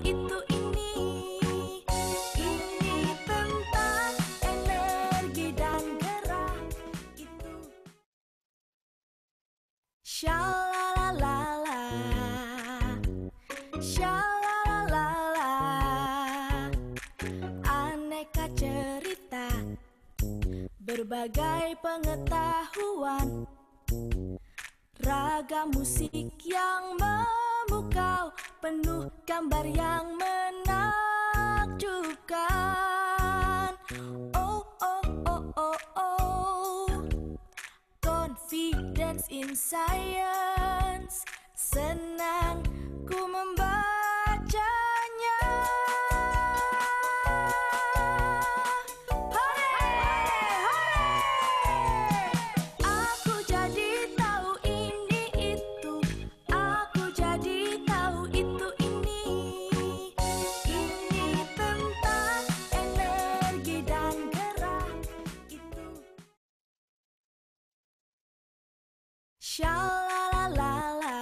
itu ini. Ini tentang energi dan gerak itu. Sha-la-la-la-la, sha-la-la-la-la, aneka cerita, berbagai pengetahuan, ragam musik yang memukau, penuh gambar yang menakjubkan. Oh, oh, oh, oh, oh, confidence in science, senang ku membacanya. Sha-la-la-la-la,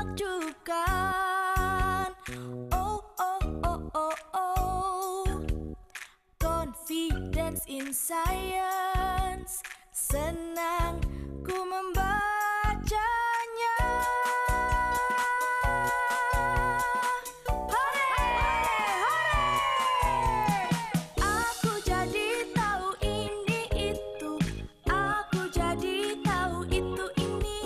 takjubkan. Oh, oh, oh, oh, oh, confidence in science, senang ku membacanya. Hore, hore, aku jadi tahu ini itu, aku jadi tahu itu ini.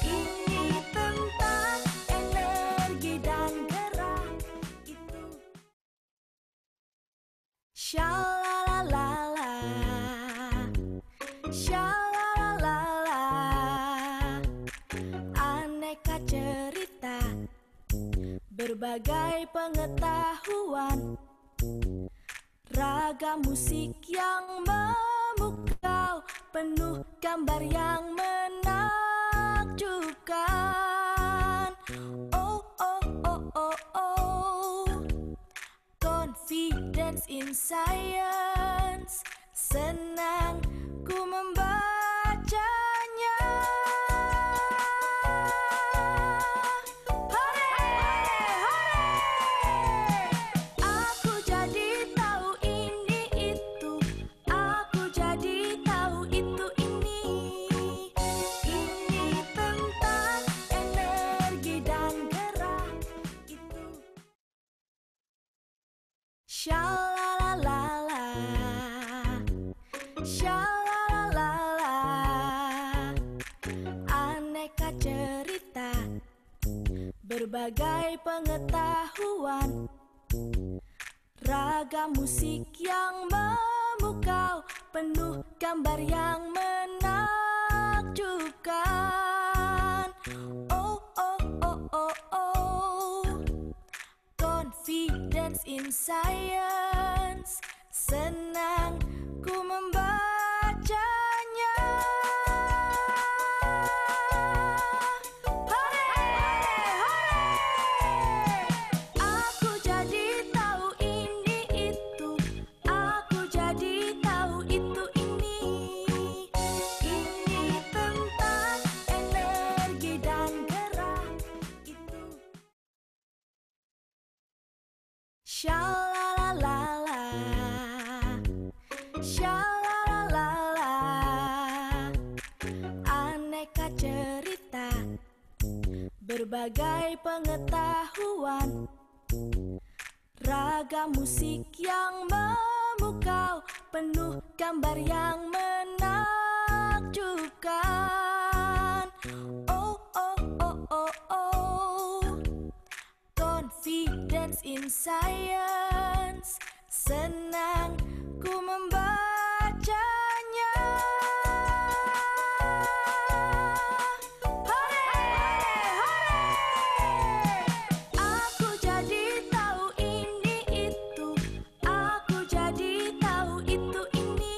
Ini tentang energi dan gerak itu. Sha-la-la-la-la, sha-la-la-la-la, aneka cerita, berbagai pengetahuan, ragam musik yang memukau, penuh gambar yang menakjubkan. Oh, oh, oh, oh, oh, confidence in science, senang ku membacanya. Hore, hore, aku jadi tahu ini itu, aku jadi tahu itu ini. Ini tentang energi dan gerak itu. Sha-la-la-la-la, sha-la-la-la-la, aneka cerita, berbagai pengetahuan, ragam musik yang memukau, penuh gambar yang menakjubkan. Oh, oh, oh, oh, oh, confidence in science, senang ku membacanya. Hore, hore, aku jadi tahu ini itu, aku jadi tahu itu ini. Ini tentang energi dan gerak itu. Sha-la-la-la-la, sha-la-la-la-la, aneka cerita, berbagai pengetahuan, ragam musik yang memukau, penuh gambar yang menakjubkan. Oh, oh, oh, oh, oh, confidence in science, senang ku membacanya. Hore, hore, aku jadi tahu ini itu, aku jadi tahu itu ini.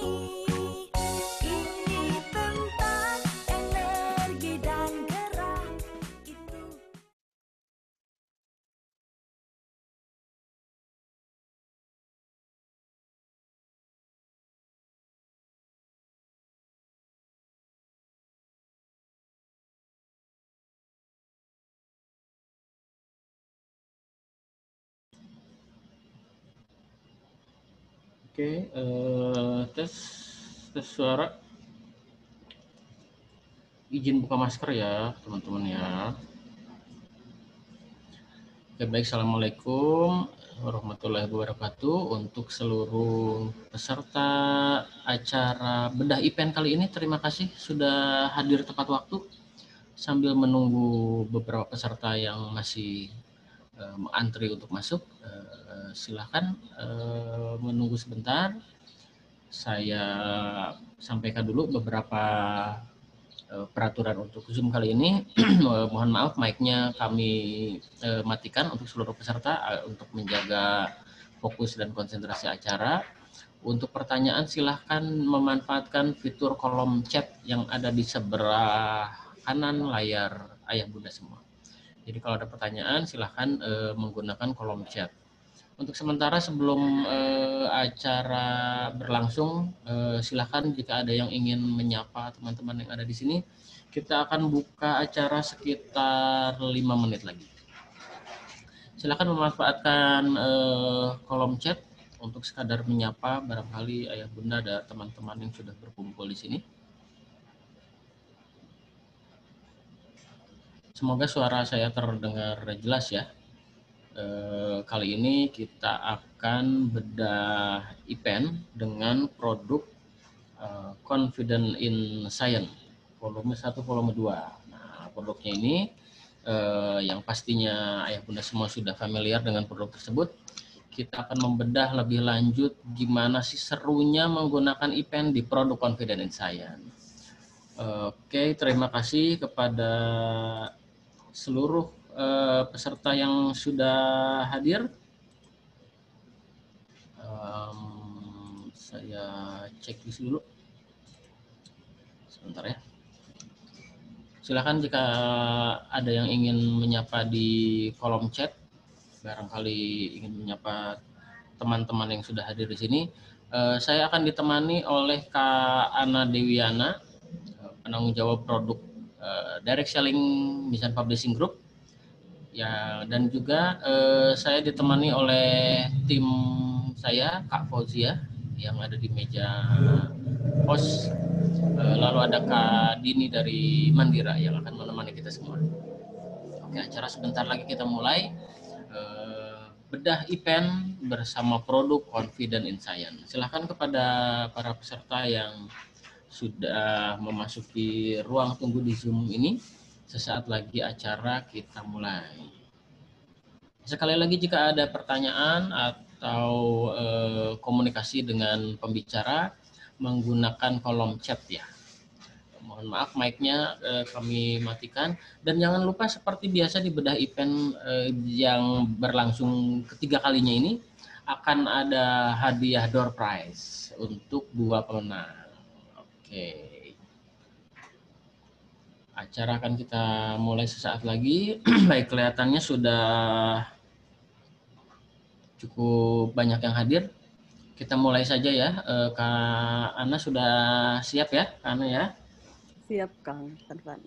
Ini tentang energi dan gerak Oke, tes suara. Izin buka masker ya, teman-teman ya. Oke, baik. Assalamualaikum warahmatullahi wabarakatuh. Untuk seluruh peserta acara bedah event kali ini, terima kasih sudah hadir tepat waktu. Sambil menunggu beberapa peserta yang masih antri untuk masuk, silahkan menunggu sebentar. Saya sampaikan dulu beberapa peraturan untuk Zoom kali ini. Mohon maaf, mic-nya kami matikan untuk seluruh peserta untuk menjaga fokus dan konsentrasi acara. Untuk pertanyaan silahkan memanfaatkan fitur kolom chat yang ada di sebelah kanan layar ayah bunda semua. Jadi kalau ada pertanyaan silahkan menggunakan kolom chat. Untuk sementara sebelum acara berlangsung, silakan jika ada yang ingin menyapa teman-teman yang ada di sini, kita akan buka acara sekitar 5 menit lagi. Silakan memanfaatkan kolom chat untuk sekadar menyapa barangkali ayah bunda dan teman-teman yang sudah berkumpul di sini. Semoga suara saya terdengar jelas ya. Kali ini kita akan bedah event dengan produk Confident in Science volume 1 volume 2. Nah, produknya ini yang pastinya ayah bunda semua sudah familiar dengan produk tersebut. Kita akan membedah lebih lanjut gimana sih serunya menggunakan event di produk Confident in Science. Oke, terima kasih kepada seluruh peserta yang sudah hadir. Saya cek dulu sebentar ya. Silakan jika ada yang ingin menyapa di kolom chat, barangkali ingin menyapa teman-teman yang sudah hadir di sini. Saya akan ditemani oleh Kak Ana Dewiana, penanggung jawab produk Direct Selling Mission Publishing Group. Ya, dan juga saya ditemani oleh tim saya, Kak Fauzia, yang ada di meja host. Lalu ada Kak Dini dari Mandira yang akan menemani kita semua. Oke, acara sebentar lagi kita mulai. Bedah event bersama produk Confident in Science. Silahkan kepada para peserta yang sudah memasuki ruang tunggu di Zoom ini. Sesaat lagi acara kita mulai. Sekali lagi jika ada pertanyaan atau komunikasi dengan pembicara menggunakan kolom chat ya. Mohon maaf mic-nya kami matikan, dan jangan lupa seperti biasa di bedah event yang berlangsung ketiga kalinya ini akan ada hadiah door prize untuk 2 pemenang. Oke. Acara akan kita mulai sesaat lagi. Baik, kelihatannya sudah cukup banyak yang hadir. Kita mulai saja ya. Kak Ana sudah siap ya, Kak Ana ya? Siap, Kang Tanfan.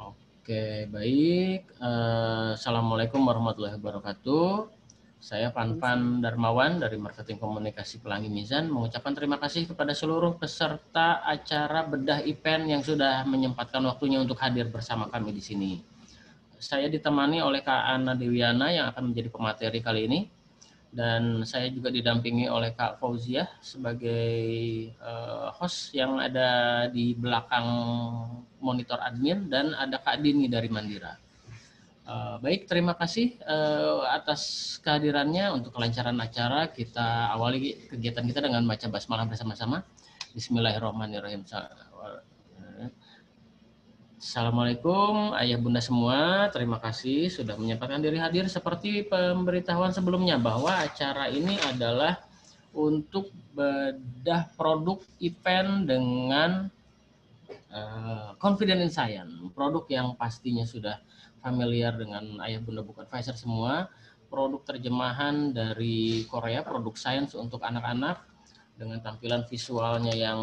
Oke, baik. Assalamualaikum warahmatullahi wabarakatuh. Saya Fanfan Darmawan dari Marketing Komunikasi Pelangi Mizan mengucapkan terima kasih kepada seluruh peserta acara bedah event yang sudah menyempatkan waktunya untuk hadir bersama kami di sini. Saya ditemani oleh Kak Ana Dewiana yang akan menjadi pemateri kali ini, dan saya juga didampingi oleh Kak Fauzia sebagai host yang ada di belakang monitor admin, dan ada Kak Dini dari Mandira. Baik, terima kasih atas kehadirannya. Untuk kelancaran acara, kita awali kegiatan kita dengan baca basmalah bersama-sama. Bismillahirrahmanirrahim. Assalamualaikum ayah bunda semua, terima kasih sudah menyempatkan diri hadir. Seperti pemberitahuan sebelumnya bahwa acara ini adalah untuk bedah produk event dengan Confident in Science, produk yang pastinya sudah familiar dengan ayah bunda book advisor semua, produk terjemahan dari Korea, produk sains untuk anak-anak dengan tampilan visualnya yang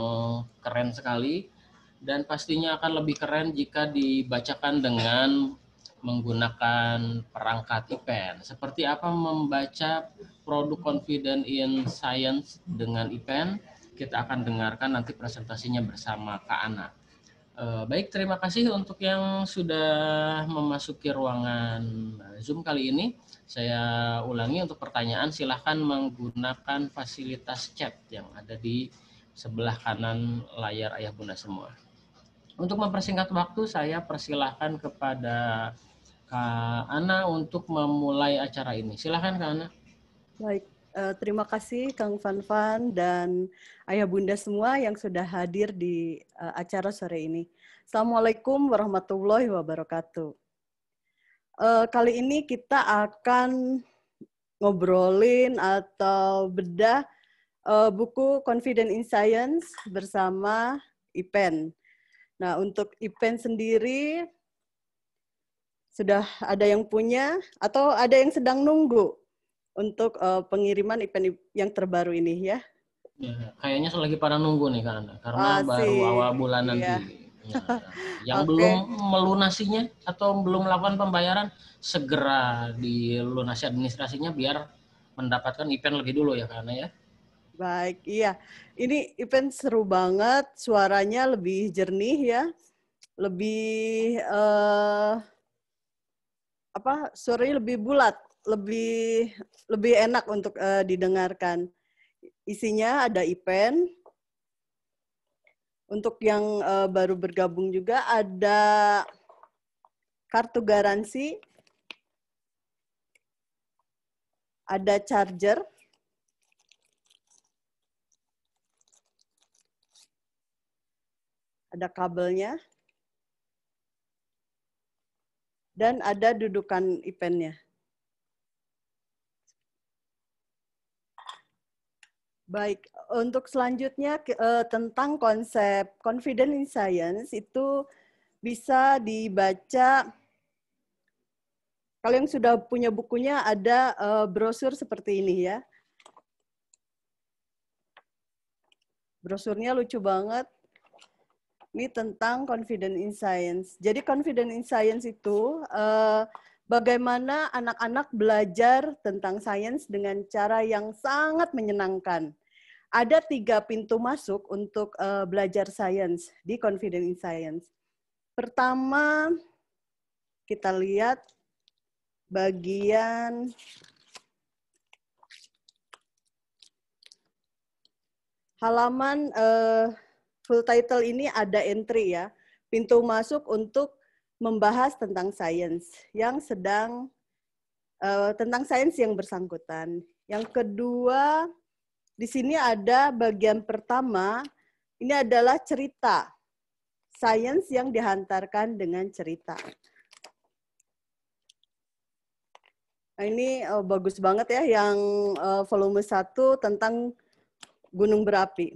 keren sekali, dan pastinya akan lebih keren jika dibacakan dengan menggunakan perangkat IPEN. Seperti apa membaca produk Confident in Science dengan IPEN? Kita akan dengarkan nanti presentasinya bersama Kak Ana. Baik, terima kasih untuk yang sudah memasuki ruangan Zoom kali ini. Saya ulangi untuk pertanyaan, silahkan menggunakan fasilitas chat yang ada di sebelah kanan layar ayah bunda semua. Untuk mempersingkat waktu, saya persilahkan kepada Kak Ana untuk memulai acara ini. Silahkan Kak Ana. Baik, terima kasih Kang Fanfan dan ayah bunda semua yang sudah hadir di acara sore ini. Assalamualaikum warahmatullahi wabarakatuh. Kali ini kita akan ngobrolin atau bedah buku Confident in Science bersama IPEN. Nah, untuk IPEN sendiri sudah ada yang punya atau ada yang sedang nunggu untuk pengiriman IPEN yang terbaru ini ya? Ya, kayaknya lagi pada nunggu nih Kak Ana, karena baru awal bulan nanti. Ya, yang belum melunasinya atau belum melakukan pembayaran, segera dilunasi administrasinya biar mendapatkan IPEN lebih dulu ya Kak Ana ya. Baik, iya. Ini IPEN seru banget, suaranya lebih jernih ya, lebih suaranya lebih bulat, lebih enak untuk didengarkan. Isinya ada IPEN. Untuk yang baru bergabung juga ada kartu garansi, ada charger, ada kabelnya, dan ada dudukan IPEN-nya. Baik, untuk selanjutnya tentang konsep Confident in Science itu bisa dibaca, kalau yang sudah punya bukunya ada brosur seperti ini ya. Brosurnya lucu banget. Ini tentang Confident in Science. Jadi Confident in Science itu bagaimana anak-anak belajar tentang sains dengan cara yang sangat menyenangkan. Ada 3 pintu masuk untuk belajar sains di Confident in Science. Pertama, kita lihat bagian halaman full title ini ada entry ya. Pintu masuk untuk membahas tentang sains yang sedang tentang sains yang bersangkutan. Yang kedua, di sini ada bagian pertama, ini adalah cerita. Sains yang dihantarkan dengan cerita. Nah, ini bagus banget ya yang volume 1 tentang gunung berapi.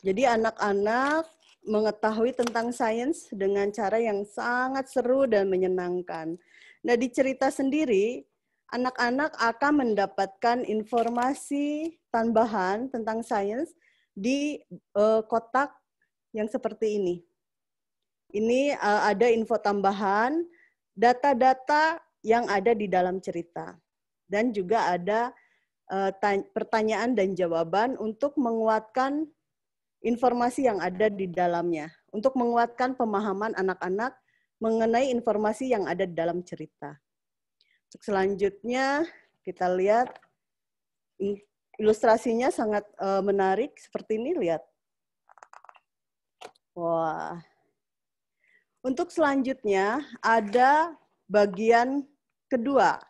Jadi anak-anak mengetahui tentang sains dengan cara yang sangat seru dan menyenangkan. Nah, di cerita sendiri, anak-anak akan mendapatkan informasi tambahan tentang sains di kotak yang seperti ini. Ini ada info tambahan, data-data yang ada di dalam cerita. Dan juga ada pertanyaan dan jawaban untuk menguatkan informasi yang ada di dalamnya, untuk menguatkan pemahaman anak-anak mengenai informasi yang ada di dalam cerita. Selanjutnya kita lihat ilustrasinya sangat menarik seperti ini, lihat. Wah. Untuk selanjutnya ada bagian kedua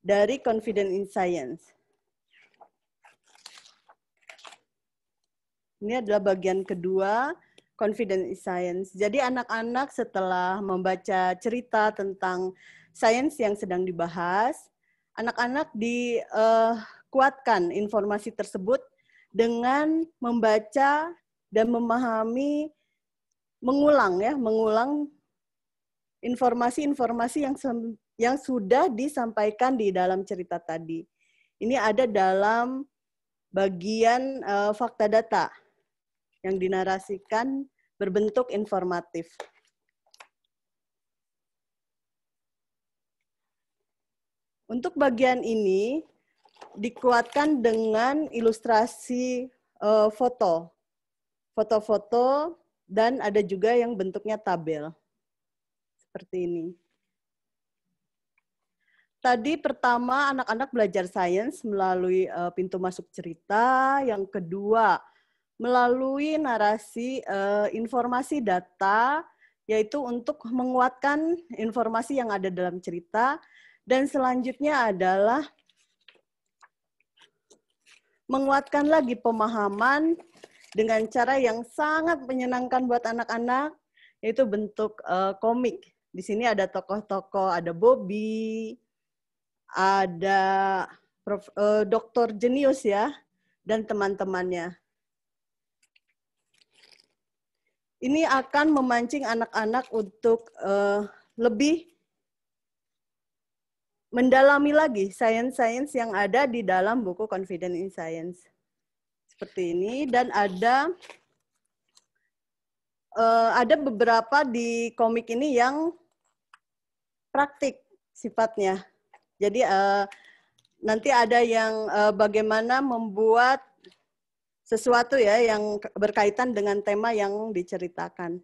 dari Confident in Science. Ini adalah bagian kedua, Confident in Science. Jadi anak-anak setelah membaca cerita tentang sains yang sedang dibahas, anak-anak dikuatkan informasi tersebut dengan membaca dan memahami, mengulang informasi-informasi yang sudah disampaikan di dalam cerita tadi. Ini ada dalam bagian fakta data yang dinarasikan berbentuk informatif. Untuk bagian ini dikuatkan dengan ilustrasi foto. Foto-foto dan ada juga yang bentuknya tabel. Seperti ini. Tadi pertama anak-anak belajar sains melalui pintu masuk cerita, yang kedua melalui narasi informasi data, yaitu untuk menguatkan informasi yang ada dalam cerita, dan selanjutnya adalah menguatkan lagi pemahaman dengan cara yang sangat menyenangkan buat anak-anak, yaitu bentuk komik. Di sini ada tokoh-tokoh, ada Bobby, ada Dr. Jenius ya, dan teman-temannya. Ini akan memancing anak-anak untuk lebih mendalami lagi sains-sains yang ada di dalam buku Confident in Science. Seperti ini, dan ada beberapa di komik ini yang praktik sifatnya. Jadi nanti ada yang bagaimana membuat sesuatu ya yang berkaitan dengan tema yang diceritakan.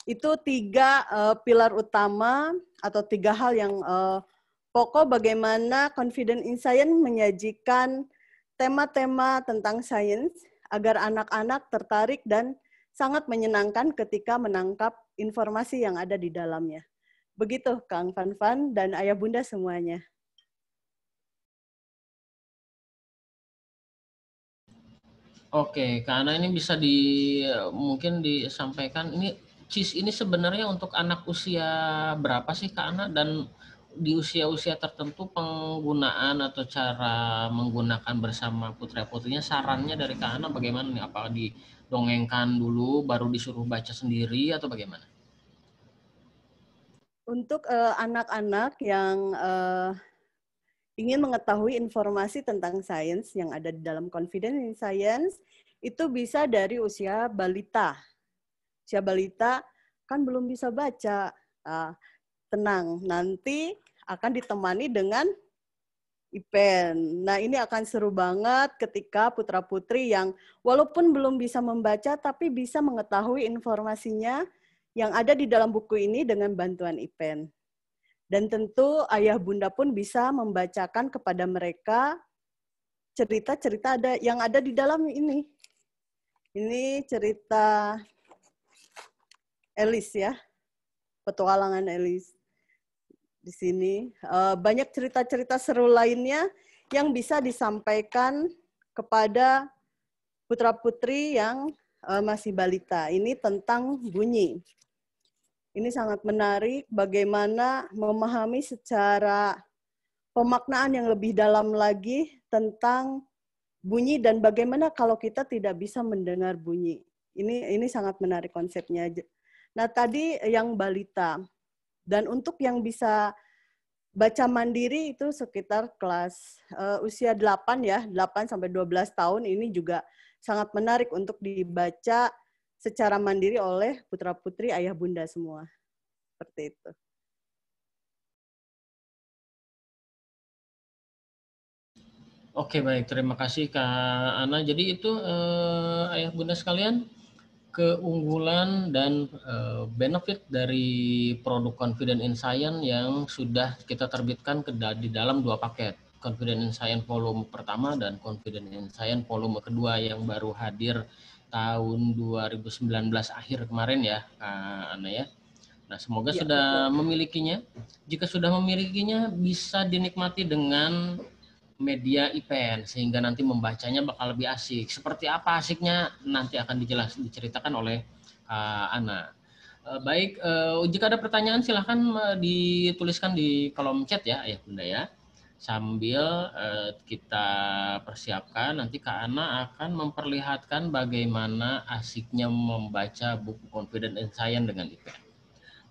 Itu 3 pilar utama atau 3 hal yang pokok bagaimana Confident in Science menyajikan tema-tema tentang sains agar anak-anak tertarik dan sangat menyenangkan ketika menangkap informasi yang ada di dalamnya. Begitu Kang Fanfan dan Ayah Bunda semuanya. Oke, karena ini bisa mungkin disampaikan ini CIS ini sebenarnya untuk anak usia berapa sih Kak Ana, dan di usia-usia tertentu penggunaan atau cara menggunakan bersama putra-putrinya, sarannya dari Kak Ana bagaimana nih? Apakah didongengkan dulu baru disuruh baca sendiri atau bagaimana? Untuk anak-anak yang ingin mengetahui informasi tentang sains yang ada di dalam Confident in Science, itu bisa dari usia balita. Usia balita kan belum bisa baca. Tenang, nanti akan ditemani dengan IPEN. Nah, ini akan seru banget ketika putra-putri yang walaupun belum bisa membaca, tapi bisa mengetahui informasinya yang ada di dalam buku ini dengan bantuan IPEN. Dan tentu ayah bunda pun bisa membacakan kepada mereka cerita-cerita yang ada di dalam ini. Ini cerita Alice ya, petualangan Alice. Di sini banyak cerita-cerita seru lainnya yang bisa disampaikan kepada putra-putri yang masih balita. Ini tentang bunyi. Ini sangat menarik bagaimana memahami secara pemaknaan yang lebih dalam lagi tentang bunyi dan bagaimana kalau kita tidak bisa mendengar bunyi. Ini sangat menarik konsepnya. Nah, tadi yang balita. Dan untuk yang bisa baca mandiri itu sekitar kelas usia 8 ya, 8 sampai 12 tahun, ini juga sangat menarik untuk dibaca secara mandiri oleh putra-putri ayah bunda semua. Seperti itu. Oke, baik, terima kasih Kak Ana. Jadi itu ayah bunda sekalian, keunggulan dan benefit dari produk Confident in Science yang sudah kita terbitkan di dalam 2 paket. Confident in Science volume pertama dan Confident in Science volume kedua yang baru hadir tahun 2019 akhir kemarin ya Kak Ana ya. Nah, semoga Ya, sudah betul. memilikinya. Jika sudah memilikinya, bisa dinikmati dengan media IPEN, sehingga nanti membacanya bakal lebih asik. Seperti apa asiknya nanti akan diceritakan oleh Ana. Baik, jika ada pertanyaan silahkan dituliskan di kolom chat ya, Ayah Bunda ya. Sambil kita persiapkan, nanti Kak Ana akan memperlihatkan bagaimana asiknya membaca buku Confident in Science dengan IPEN.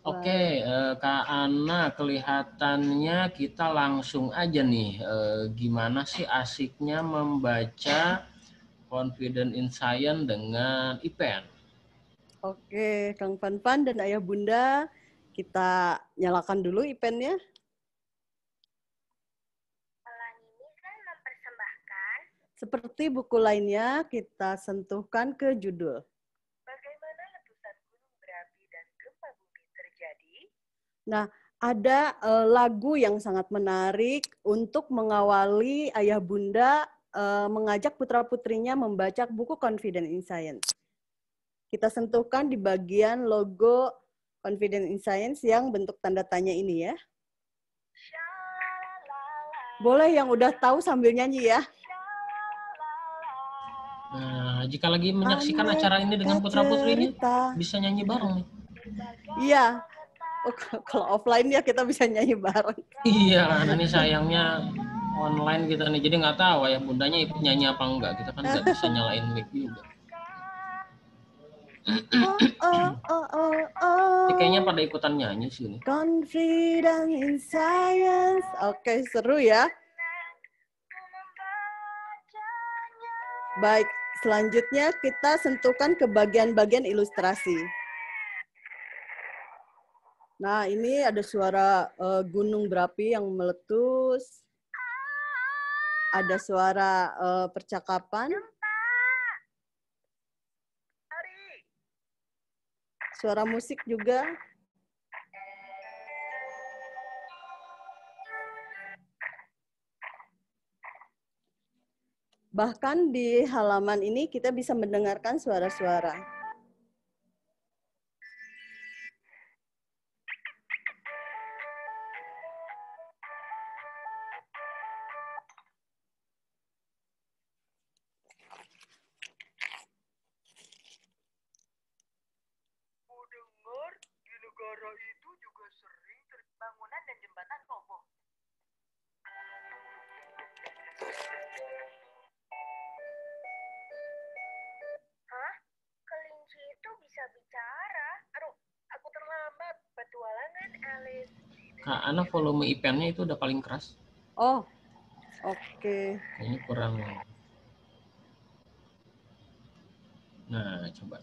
Oke, Kak Ana, kelihatannya kita langsung aja nih. Gimana sih asiknya membaca Confident in Science dengan IPEN? Oke, Kang Fanfan dan ayah bunda, kita nyalakan dulu IPEN-nya. Seperti buku lainnya, kita sentuhkan ke judul. Bagaimana letusan gunung berapi dan gempa bumi terjadi? Nah, ada lagu yang sangat menarik untuk mengawali ayah bunda mengajak putra-putrinya membaca buku Confident in Science. Kita sentuhkan di bagian logo Confident in Science yang bentuk tanda tanya ini ya. Boleh yang udah tahu sambil nyanyi ya. Nah, jika lagi menyaksikan acara ini dengan putra-putrinya, bisa nyanyi bareng nih. Iya. Oh, kalau offline ya kita bisa nyanyi bareng. Iya, ini sayangnya online kita nih, jadi nggak tahu ya bundanya ikut nyanyi apa enggak. Kita kan nggak bisa nyalain mic juga. Ini kayaknya pada ikutan nyanyi sih ini. Confident in Science. Oke, seru ya. Baik, selanjutnya kita sentuhkan ke bagian-bagian ilustrasi. Nah, ini ada suara gunung berapi yang meletus. Ada suara percakapan. Suara musik juga. Bahkan di halaman ini kita bisa mendengarkan suara-suara. Kudengar di negara itu juga sering bangunan dan jembatan roboh. Hah? Kelinci itu bisa bicara? Aduh, aku terlambat. Petualangan Alice. Kak Ana, volume IPN-nya itu udah paling keras. Oh, oke. Kayaknya kurang. Nah, coba.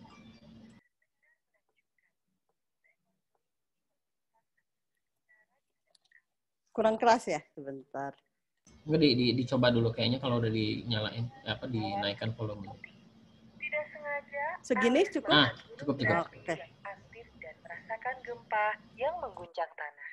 Kurang keras ya? Sebentar. Enggak, dicoba dulu kayaknya kalau udah dinyalain, dinaikkan volume. Tidak sengaja. Segini cukup? Ah, cukup. Oke. Aktif dan merasakan gempa yang mengguncang tanah.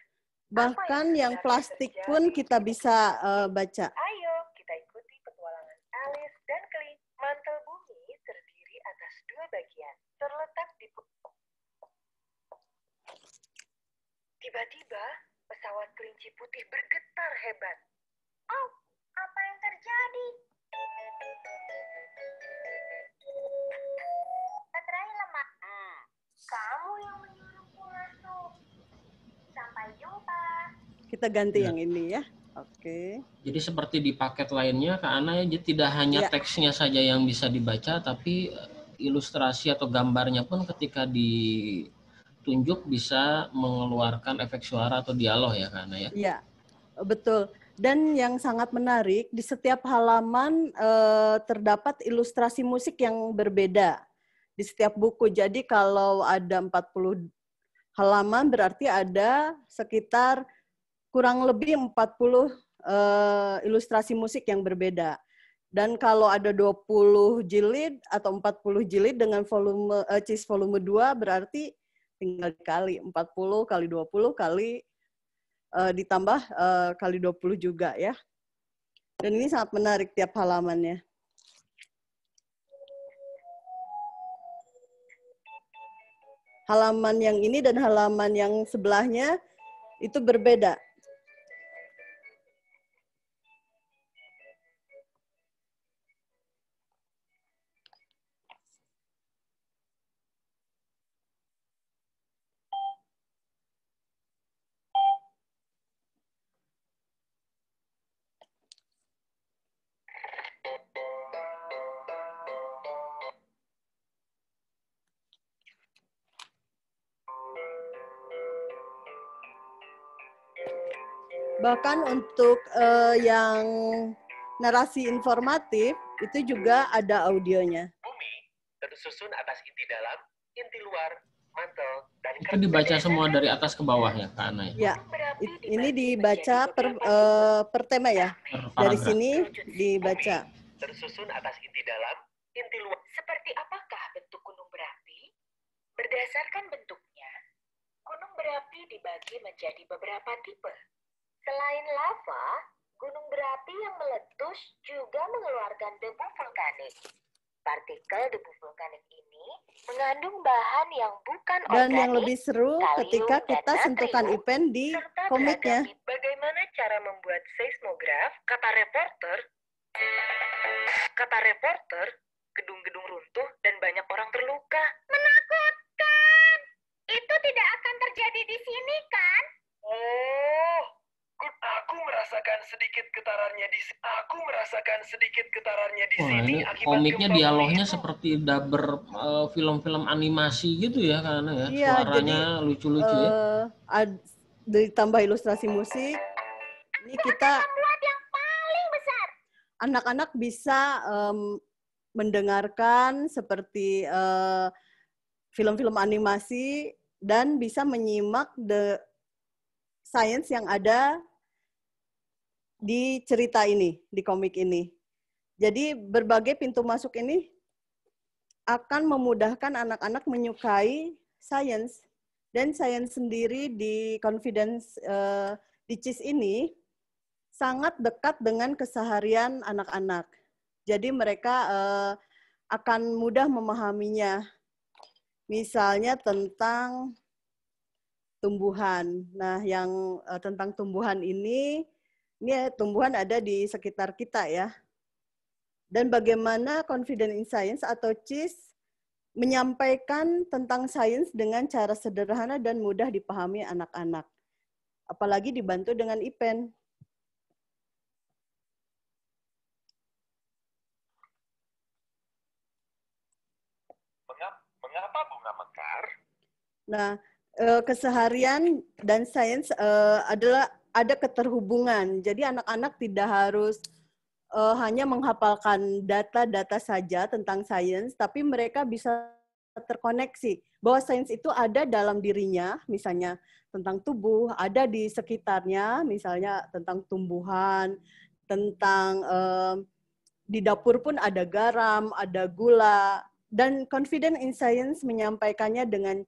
Bahkan yang plastik pun kita bisa baca. Ayo kita ikuti petualangan Alice dan kelinci. Mantel bumi terdiri atas dua bagian. Terletak di tiba-tiba pesawat kelinci putih bergetar hebat. Oh, apa yang terjadi? Baterai lemah. Kamu yang menyuruhku masuk. Sampai jumpa. Kita ganti yang ini ya. Oke. Jadi seperti di paket lainnya, Kak Ana ya, jadi tidak hanya teksnya saja yang bisa dibaca, tapi ilustrasi atau gambarnya pun ketika ditunjuk bisa mengeluarkan efek suara atau dialog ya, Kak Ana ya? Iya, betul. Dan yang sangat menarik, di setiap halaman terdapat ilustrasi musik yang berbeda di setiap buku. Jadi kalau ada 40 halaman berarti ada sekitar kurang lebih 40 ilustrasi musik yang berbeda. Dan kalau ada 20 jilid atau 40 jilid dengan volume CIS volume 2 berarti tinggal dikali 40 kali 20 kali ditambah kali 20 juga ya. Dan ini sangat menarik tiap halamannya. Halaman yang ini dan halaman yang sebelahnya itu berbeda. Bahkan untuk yang narasi informatif itu juga ada audionya. Bumi tersusun atas inti dalam, inti luar, mantel, dan Itu dibaca semua dari atas ke bawah ya, Kak Ana ya? Ya, ini dibaca per tema ya. Dari sini dibaca. tersusun atas inti dalam, inti luar. Seperti apakah bentuk gunung berapi? Berdasarkan bentuknya, gunung berapi dibagi menjadi beberapa tipe. Selain lava, gunung berapi yang meletus juga mengeluarkan debu vulkanik. Partikel debu vulkanik ini mengandung bahan yang bukan Dan yang organik, lebih seru kalium ketika dan kita sentuhkan natrium, Ipen di serta komiknya. beragam. Bagaimana cara membuat seismograf? Kata reporter, gedung-gedung runtuh dan banyak orang terluka. Menakutkan. Itu tidak akan terjadi di sini, kan? Oh, aku merasakan sedikit getarannya di Wah, sini ini akibat komiknya gempa bumi dialognya itu. seperti daber film-film animasi gitu ya, karena ya Iya, jadi suaranya lucu-lucu ya. ditambah ilustrasi musik. Ini kita Membuat yang paling besar. anak-anak bisa mendengarkan seperti film-film animasi dan bisa menyimak the science yang ada di cerita ini, di komik ini. Jadi berbagai pintu masuk ini akan memudahkan anak-anak menyukai science. Dan science sendiri di Confidence di CIS ini sangat dekat dengan keseharian anak-anak. Jadi mereka akan mudah memahaminya. Misalnya tentang tumbuhan. Nah, yang tentang tumbuhan ini tumbuhan ada di sekitar kita ya. Dan bagaimana Confident in Science atau CIS menyampaikan tentang sains dengan cara sederhana dan mudah dipahami anak-anak. Apalagi dibantu dengan Ipen. Mengapa bunga mekar? Nah, keseharian dan sains adalah ada keterhubungan. Jadi anak-anak tidak harus hanya menghafalkan data-data saja tentang sains, tapi mereka bisa terkoneksi bahwa sains itu ada dalam dirinya, misalnya tentang tubuh, ada di sekitarnya, misalnya tentang tumbuhan, tentang di dapur pun ada garam, ada gula, dan Confident in Science menyampaikannya dengan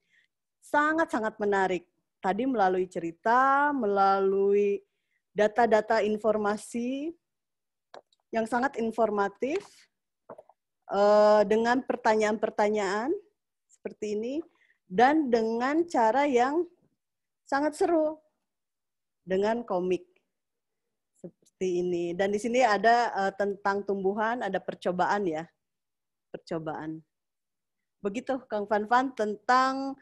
sangat-sangat menarik. Tadi melalui cerita, melalui data-data informasi yang sangat informatif, dengan pertanyaan-pertanyaan seperti ini, dan dengan cara yang sangat seru, dengan komik seperti ini. Dan di sini ada tentang tumbuhan, ada percobaan ya, percobaan. Begitu Kang Van tentang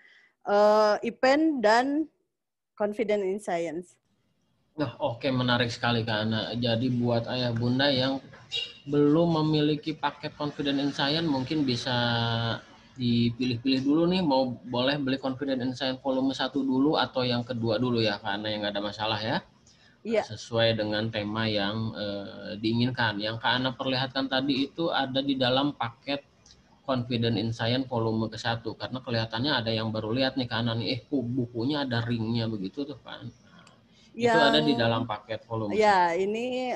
Ipen dan Confident in Science. Nah, oke, menarik sekali Kak Ana. Jadi buat ayah bunda yang belum memiliki paket Confident in Science mungkin bisa dipilih-pilih dulu nih, mau boleh beli Confident in Science volume 1 dulu atau yang kedua dulu ya, karena yang nggak ada masalah ya. Iya. Sesuai dengan tema yang diinginkan. Yang Kak Ana perlihatkan tadi itu ada di dalam paket Confident in Science volume ke-1, karena kelihatannya ada yang baru lihat nih Kak Ana nih, bukunya ada ringnya begitu tuh kan. Itu ada di dalam paket volume 1. Ya, ini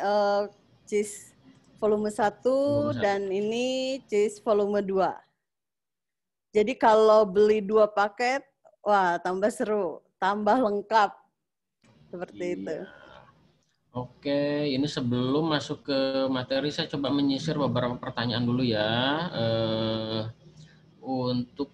CIS volume 1 dan ini CIS volume 2. Jadi kalau beli 2 paket, wah tambah seru, tambah lengkap. Seperti itu. Oke, ini sebelum masuk ke materi, saya coba menyisir beberapa pertanyaan dulu ya. Untuk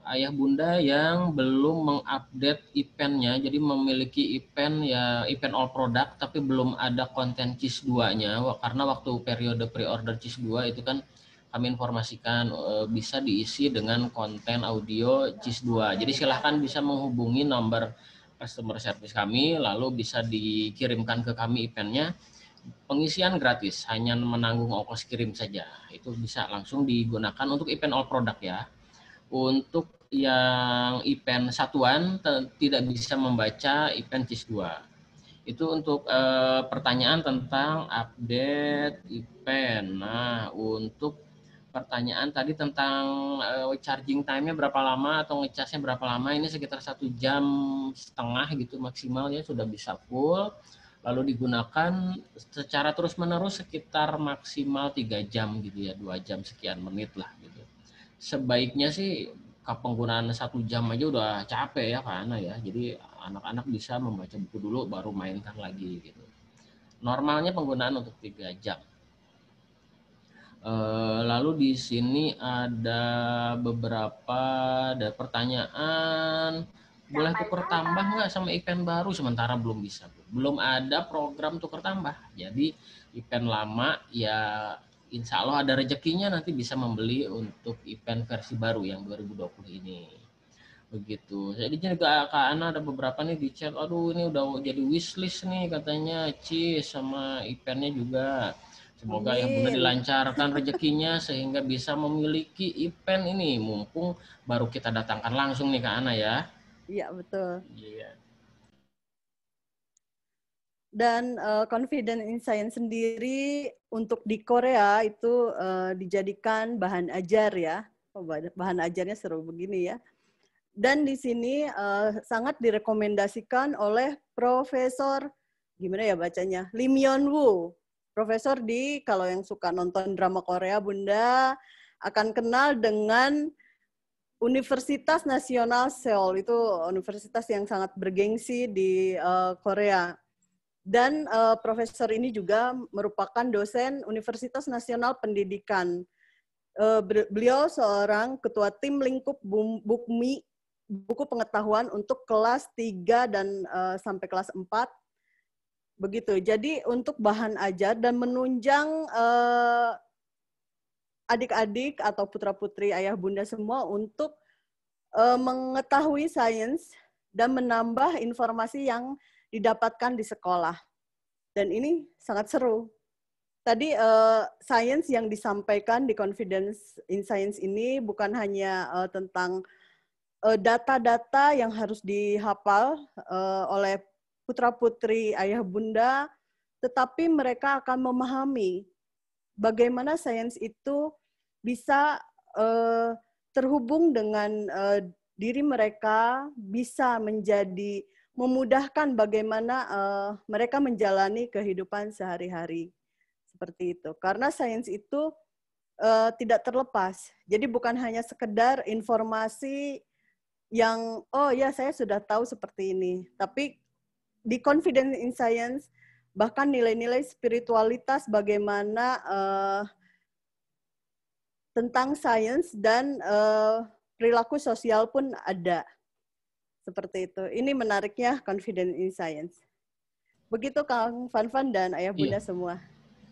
ayah bunda yang belum mengupdate Ipen-nya, jadi memiliki Ipen ya, Ipen All Product, tapi belum ada konten CIS 2-nya, karena waktu periode pre-order CIS 2 itu kan kami informasikan bisa diisi dengan konten audio CIS 2. Jadi silahkan bisa menghubungi nomor customer service kami, lalu bisa dikirimkan ke kami Ipen-nya. Pengisian gratis, hanya menanggung ongkos kirim saja. Itu bisa langsung digunakan untuk Ipen All Product ya. Untuk yang Ipen satuan tidak bisa membaca Ipen CIS 2. Itu untuk pertanyaan tentang update Ipen. Nah, untuk pertanyaan tadi tentang charging time-nya berapa lama atau ngecasnya berapa lama, ini sekitar 1,5 jam gitu maksimal ya sudah bisa full. Lalu digunakan secara terus-menerus sekitar maksimal 3 jam gitu ya, 2 jam sekian menit lah gitu. Sebaiknya sih penggunaan 1 jam aja udah capek ya karena ya. Jadi anak-anak bisa membaca buku dulu baru mainkan lagi gitu. Normalnya penggunaan untuk 3 jam. Lalu di sini ada beberapa pertanyaan. Boleh tuker tambah nggak sama event baru? Sementara belum bisa. Belum ada program tuker tambah. Jadi event lama ya insya Allah ada rezekinya nanti bisa membeli untuk event versi baru yang 2020 ini. Begitu. Jadi juga Kak Ana ada beberapa nih di chat. Aduh ini udah jadi wishlist nih katanya Cis sama eventnya juga. Semoga yang Bunda Amin. dilancarkan rezekinya sehingga bisa memiliki event ini. Mumpung baru kita datangkan langsung nih Kak Ana ya. Iya, betul. Iya. Dan Confident in Science sendiri untuk di Korea itu dijadikan bahan ajar ya. Bahan ajarnya seru begini ya. Dan di sini sangat direkomendasikan oleh Profesor, gimana ya bacanya, Lim Yeon Woo. Profesor di, kalau yang suka nonton drama Korea, Bunda akan kenal dengan Universitas Nasional Seoul. Itu universitas yang sangat bergengsi di Korea. Dan profesor ini juga merupakan dosen Universitas Nasional Pendidikan. Beliau seorang ketua tim lingkup BUKMI, buku pengetahuan untuk kelas 3 dan sampai kelas 4. Begitu. Jadi untuk bahan ajar dan menunjang adik-adik atau putra-putri ayah bunda semua untuk mengetahui sains dan menambah informasi yang didapatkan di sekolah. Dan ini sangat seru. Tadi sains yang disampaikan di Confidence in Science ini bukan hanya tentang data-data yang harus dihafal oleh putra-putri ayah bunda, tetapi mereka akan memahami bagaimana sains itu bisa terhubung dengan diri mereka, bisa menjadi memudahkan bagaimana mereka menjalani kehidupan sehari-hari. Seperti itu. Karena sains itu tidak terlepas. Jadi bukan hanya sekedar informasi yang, oh ya saya sudah tahu seperti ini. Tapi di Confidence in Science, bahkan nilai-nilai spiritualitas bagaimana tentang sains dan perilaku sosial pun ada. Seperti itu. Ini menariknya Confidence in Science. Begitu Kang Fanfan dan ayah bunda semua.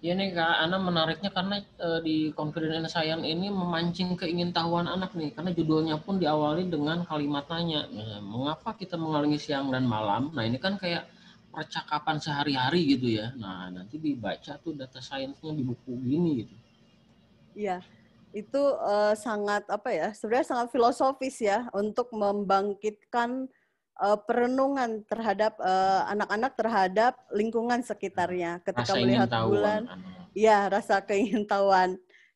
Iya nih Kak Ana menariknya karena di Confident in Science ini memancing keingintahuan anak nih. Karena judulnya pun diawali dengan kalimat tanya. Mengapa kita mengalami siang dan malam? Nah ini kan kayak percakapan sehari-hari gitu ya. Nah nanti dibaca tuh data sainsnya di buku gini gitu. Iya, itu sangat apa ya? Sebenarnya sangat filosofis ya untuk membangkitkan perenungan terhadap anak-anak terhadap lingkungan sekitarnya. Ketika Rasa melihat ingin tahu bulan, anak-anak. ya rasa keingintahuan.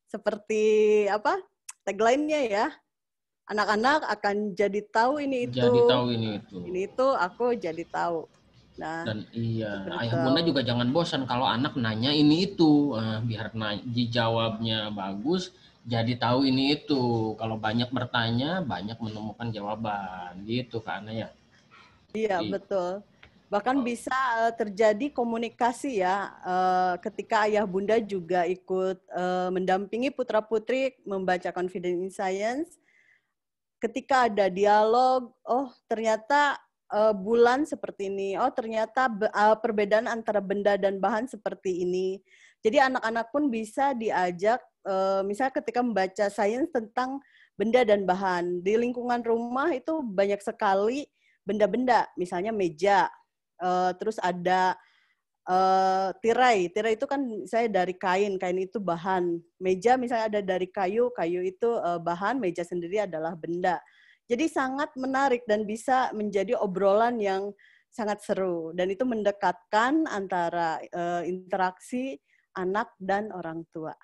Seperti apa? Tagline-nya ya. Anak-anak akan jadi tahu ini itu. Jadi tahu ini itu. Ini itu aku jadi tahu. Nah, dan iya, seperti ayah itu. bunda juga jangan bosan kalau anak nanya ini itu, biar dijawabnya bagus, jadi tahu ini itu. Kalau banyak bertanya, banyak menemukan jawaban, gitu Kak Ana ya. Iya, betul. Bahkan bisa terjadi komunikasi ya, ketika ayah bunda juga ikut mendampingi putra-putri membaca Confidence in Science. Ketika ada dialog, oh ternyata bulan seperti ini, oh ternyata perbedaan antara benda dan bahan seperti ini. Jadi anak-anak pun bisa diajak, misalnya ketika membaca sains tentang benda dan bahan. Di lingkungan rumah itu banyak sekali benda-benda, misalnya meja, terus ada tirai. Tirai itu kan saya dari kain itu bahan. Meja misalnya ada dari kayu itu bahan, meja sendiri adalah benda. Jadi sangat menarik dan bisa menjadi obrolan yang sangat seru. Dan itu mendekatkan antara interaksi anak dan orang tua.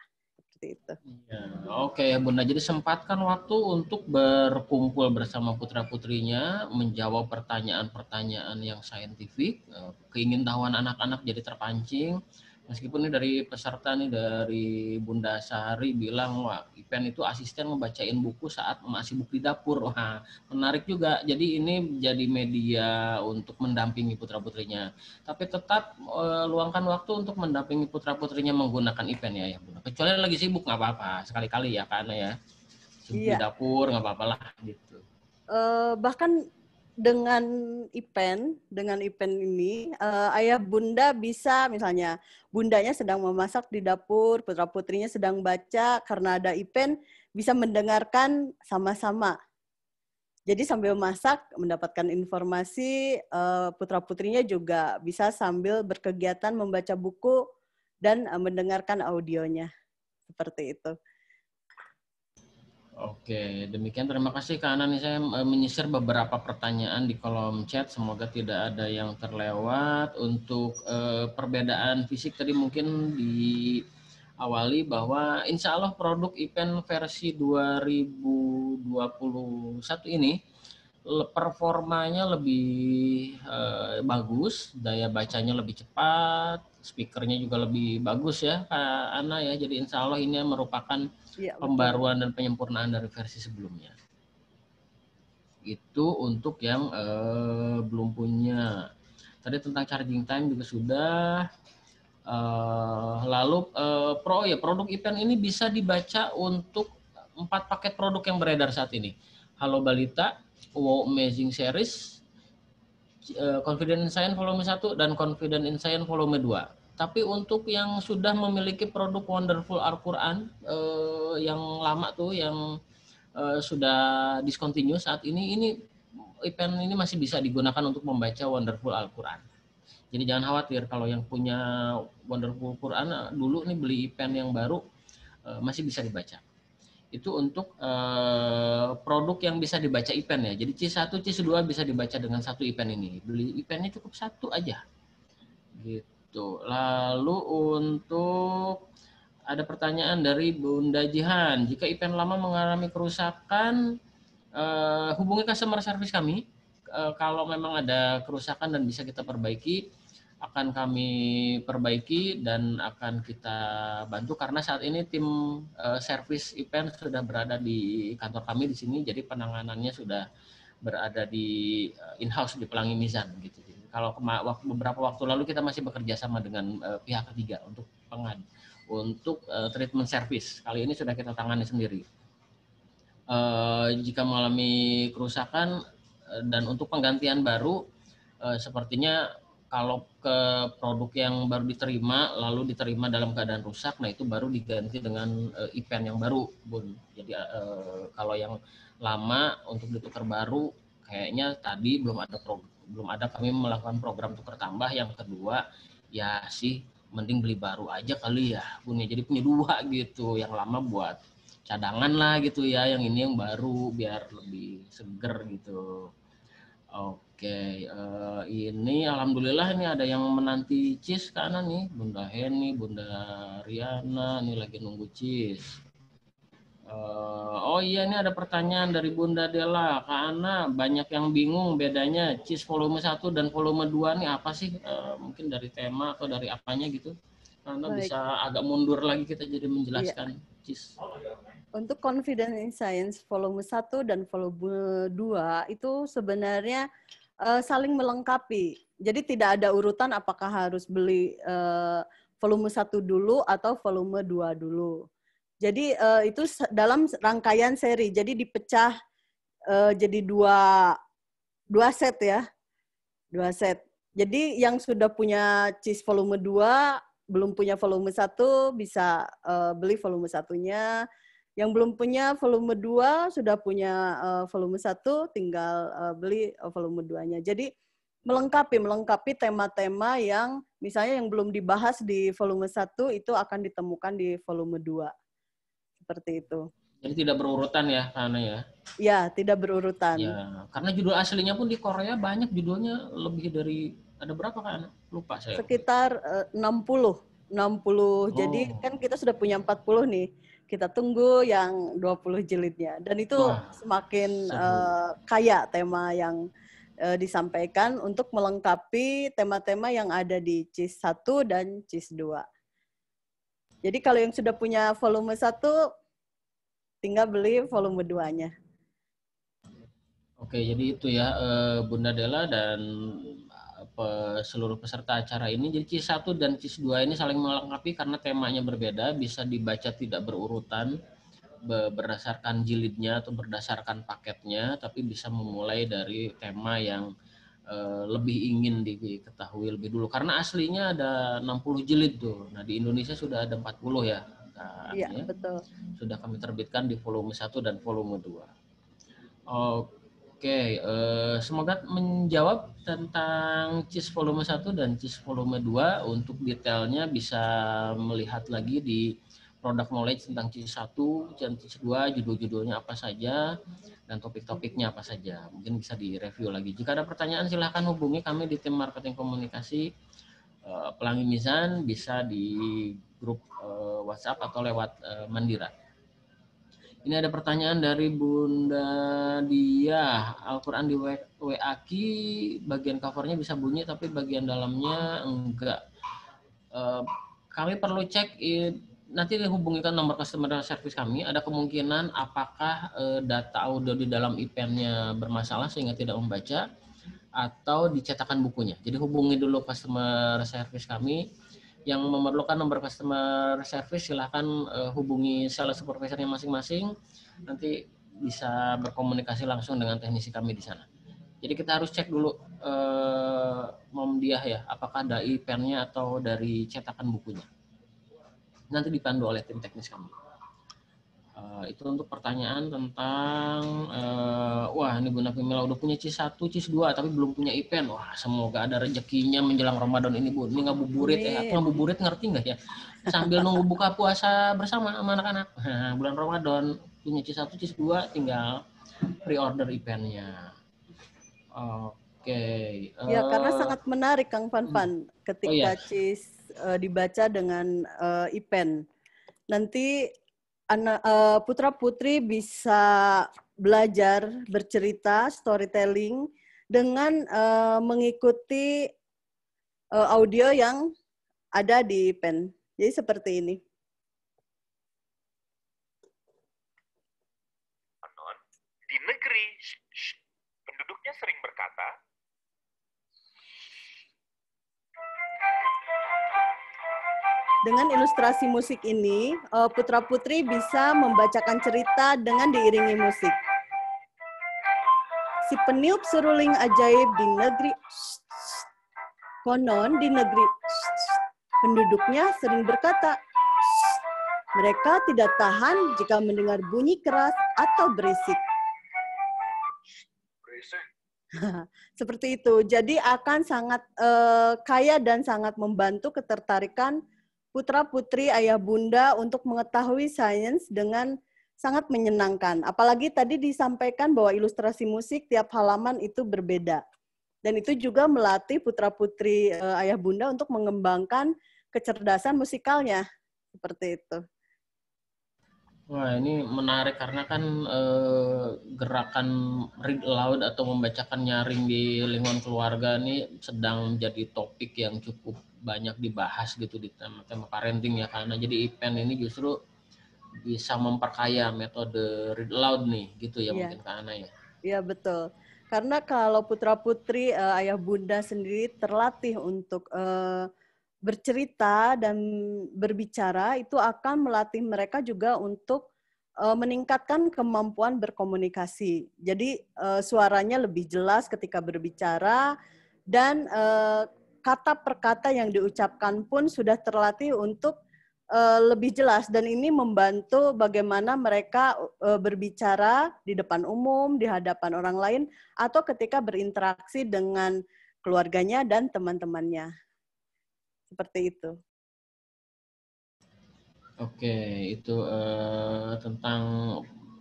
Seperti itu. Ya, oke Bunda. Jadi sempatkan waktu untuk berkumpul bersama putra-putrinya, menjawab pertanyaan-pertanyaan yang saintifik. Keingintahuan anak-anak jadi terpancing. Meskipun ini dari peserta nih, dari Bunda Sari bilang, wah Ipen itu asisten ngebacain buku saat masih sibuk di dapur. Wah, menarik juga. Jadi ini jadi media untuk mendampingi putra-putrinya. Tapi tetap luangkan waktu untuk mendampingi putra-putrinya menggunakan Ipen ya Bunda. Kecuali lagi sibuk nggak apa-apa, sekali-kali ya karena ya. Sibuk di dapur nggak apa-apa lah gitu. Bahkan dengan Ipen ini, ayah bunda bisa misalnya bundanya sedang memasak di dapur, putra-putrinya sedang baca, karena ada Ipen bisa mendengarkan sama-sama. Jadi sambil masak mendapatkan informasi, putra-putrinya juga bisa sambil berkegiatan membaca buku dan mendengarkan audionya. Seperti itu. Oke, demikian terima kasih Kak Ana. Nih saya menyisir beberapa pertanyaan di kolom chat. Semoga tidak ada yang terlewat. Untuk perbedaan fisik tadi mungkin diawali bahwa insya Allah produk Ipen versi 2021 ini performanya lebih bagus, daya bacanya lebih cepat, speakernya juga lebih bagus ya Kak Ana ya. Jadi insya Allah ini merupakan pembaruan dan penyempurnaan dari versi sebelumnya. Itu untuk yang belum punya. Tadi tentang charging time juga sudah. Lalu produk Ipen ini bisa dibaca untuk 4 paket produk yang beredar saat ini. Halo Balita, Wow Amazing Series, Confident in Science volume 1 dan Confident in Science volume 2. Tapi untuk yang sudah memiliki produk Wonderful Al-Quran yang lama tuh, yang sudah discontinue saat ini Ipen ini masih bisa digunakan untuk membaca Wonderful Al-Quran. Jadi jangan khawatir kalau yang punya Wonderful Quran dulu nih beli Ipen yang baru masih bisa dibaca. Itu untuk produk yang bisa dibaca Ipen ya. Jadi C1, C2 bisa dibaca dengan satu Ipen ini. Beli Ipennya cukup satu aja. Gitu. Lalu untuk ada pertanyaan dari Bunda Jihan. Jika Ipen lama mengalami kerusakan, hubungi customer service kami. Kalau memang ada kerusakan dan bisa kita perbaiki, akan kami perbaiki dan akan kita bantu karena saat ini tim service Ipen sudah berada di kantor kami di sini, jadi penanganannya sudah berada di in-house di Pelangi Mizan gitu. Jadi, kalau beberapa waktu lalu kita masih bekerja sama dengan pihak ketiga untuk treatment service. Kali ini sudah kita tangani sendiri. Jika mengalami kerusakan dan untuk penggantian baru, sepertinya kalau ke produk yang baru diterima lalu diterima dalam keadaan rusak, nah itu baru diganti dengan Ipen yang baru, Bun. Jadi kalau yang lama untuk ditukar baru, kayaknya tadi belum ada kami melakukan program tukar tambah. Yang kedua, ya sih mending beli baru aja kali ya, Bun. Jadi punya 2 gitu, yang lama buat cadangan lah gitu ya, yang ini yang baru biar lebih seger gitu. Oke, ini alhamdulillah ini ada yang menanti cheese karena nih Bunda Heni, Bunda Riana, ini lagi nunggu cheese. Oh iya, ini ada pertanyaan dari Bunda Dela. Karena banyak yang bingung bedanya cheese volume 1 dan volume 2 nih apa sih? Mungkin dari tema atau dari apanya gitu. Karena bisa agak mundur lagi kita jadi menjelaskan cheese. Untuk Confident in Science volume 1 dan volume 2 itu sebenarnya saling melengkapi. Jadi tidak ada urutan apakah harus beli volume 1 dulu atau volume 2 dulu. Jadi itu dalam rangkaian seri. Jadi dipecah jadi dua set ya. 2 set. Jadi yang sudah punya cheese volume 2, belum punya volume 1 bisa beli volume 1-nya. Yang belum punya volume 2 sudah punya volume 1 tinggal beli volume 2-nya. Jadi melengkapi tema-tema yang misalnya yang belum dibahas di volume 1 itu akan ditemukan di volume 2. Seperti itu. Jadi tidak berurutan ya, karena ya? Ya, tidak berurutan. Ya, karena judul aslinya pun di Korea banyak judulnya lebih dari, ada berapa kan? Lupa saya. Sekitar 60. 60. Jadi Oh, kan kita sudah punya 40 nih. Kita tunggu yang 20 jilidnya. Dan itu wah, semakin seru. kaya tema yang disampaikan untuk melengkapi tema-tema yang ada di CIS 1 dan CIS 2. Jadi kalau yang sudah punya volume 1, tinggal beli volume 2-nya. Oke, jadi itu ya Bunda Della dan seluruh peserta acara ini. Jadi CIS 1 dan CIS 2 ini saling melengkapi karena temanya berbeda, bisa dibaca tidak berurutan berdasarkan jilidnya atau berdasarkan paketnya, tapi bisa memulai dari tema yang lebih ingin diketahui lebih dulu. Karena aslinya ada 60 jilid tuh. Nah, di Indonesia sudah ada 40 ya. Iya, Ya. betul. Sudah kami terbitkan di volume 1 dan volume 2. Oke, semoga menjawab tentang CIS volume 1 dan CIS volume 2. Untuk detailnya bisa melihat lagi di product knowledge tentang CIS 1 dan CIS 2, judul-judulnya apa saja, dan topik-topiknya apa saja. Mungkin bisa direview lagi. Jika ada pertanyaan silahkan hubungi kami di tim marketing komunikasi Pelangi Mizan, bisa di grup WhatsApp atau lewat Mandira. Ini ada pertanyaan dari Bunda Dia. Al-Quran di WAKI bagian covernya bisa bunyi tapi bagian dalamnya enggak. Kami perlu cek nanti dihubungikan nomor customer service kami. Ada kemungkinan apakah data audio di dalam IPN-nya bermasalah sehingga tidak membaca atau dicetakan bukunya. Jadi hubungi dulu customer service kami. Yang memerlukan nomor customer service silahkan hubungi sales supervisornya masing-masing. Nanti bisa berkomunikasi langsung dengan teknisi kami di sana. Jadi kita harus cek dulu Mom Diah ya, apakah dari pen-nya atau dari cetakan bukunya. Nanti dipandu oleh tim teknis kami. Itu untuk pertanyaan tentang wah ini Bunda Pimela udah punya CIS 1, CIS 2 tapi belum punya IPEN. Wah, semoga ada rezekinya menjelang Ramadan ini, Bu. Ini ngabuburit apa ngabuburit ngerti nggak ya? Sambil nunggu buka puasa bersama sama anak-anak. Nah, bulan Ramadan punya CIS 1, CIS 2 tinggal pre-order IPEN-nya. Oke. Ya, karena sangat menarik Kang Fanfan Oh ya, ketika CIS dibaca dengan IPEN. Nanti putra-putri bisa belajar bercerita, storytelling dengan mengikuti audio yang ada di pen. Jadi seperti ini. Di negeri penduduknya sering berkata, Dengan ilustrasi musik ini, putra-putri bisa membacakan cerita dengan diiringi musik. Si peniup seruling ajaib di negeri, konon di negeri, penduduknya sering berkata, mereka tidak tahan jika mendengar bunyi keras atau berisik. Seperti itu. Jadi akan sangat kaya dan sangat membantu ketertarikan putra-putri ayah bunda untuk mengetahui sains dengan sangat menyenangkan. Apalagi tadi disampaikan bahwa ilustrasi musik tiap halaman itu berbeda. Dan itu juga melatih putra-putri ayah bunda untuk mengembangkan kecerdasan musikalnya. Seperti itu. wah ini menarik karena kan gerakan read aloud atau membacakan nyaring di lingkungan keluarga ini sedang menjadi topik yang cukup banyak dibahas gitu di tema parenting ya, karena jadi event ini justru bisa memperkaya metode read aloud nih gitu ya, mungkin Kak Ana ya. Iya betul. Karena kalau putra-putri ayah bunda sendiri terlatih untuk bercerita dan berbicara, itu akan melatih mereka juga untuk meningkatkan kemampuan berkomunikasi. Jadi suaranya lebih jelas ketika berbicara dan kata per kata yang diucapkan pun sudah terlatih untuk lebih jelas, dan ini membantu bagaimana mereka berbicara di depan umum, di hadapan orang lain, atau ketika berinteraksi dengan keluarganya dan teman-temannya. Seperti itu. Oke, itu tentang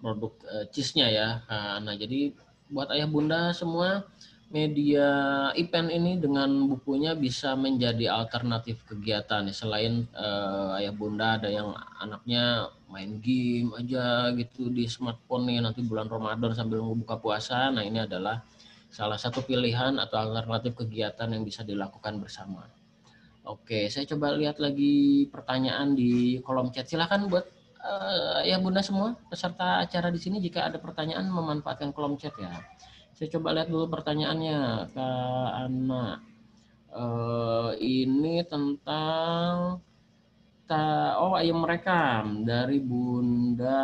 produk cheese-nya ya, Kak Ana. Jadi buat ayah bunda semua, media event ini dengan bukunya bisa menjadi alternatif kegiatan. Selain ayah bunda ada yang anaknya main game aja gitu di smartphone nih nanti bulan Ramadan sambil buka puasa. Nah ini adalah salah satu pilihan atau alternatif kegiatan yang bisa dilakukan bersama. Oke, saya coba lihat lagi pertanyaan di kolom chat. Silakan buat ayah bunda semua peserta acara di sini jika ada pertanyaan memanfaatkan kolom chat ya. Saya coba lihat dulu pertanyaannya, Kak Ana. Ini tentang ayam merekam dari Bunda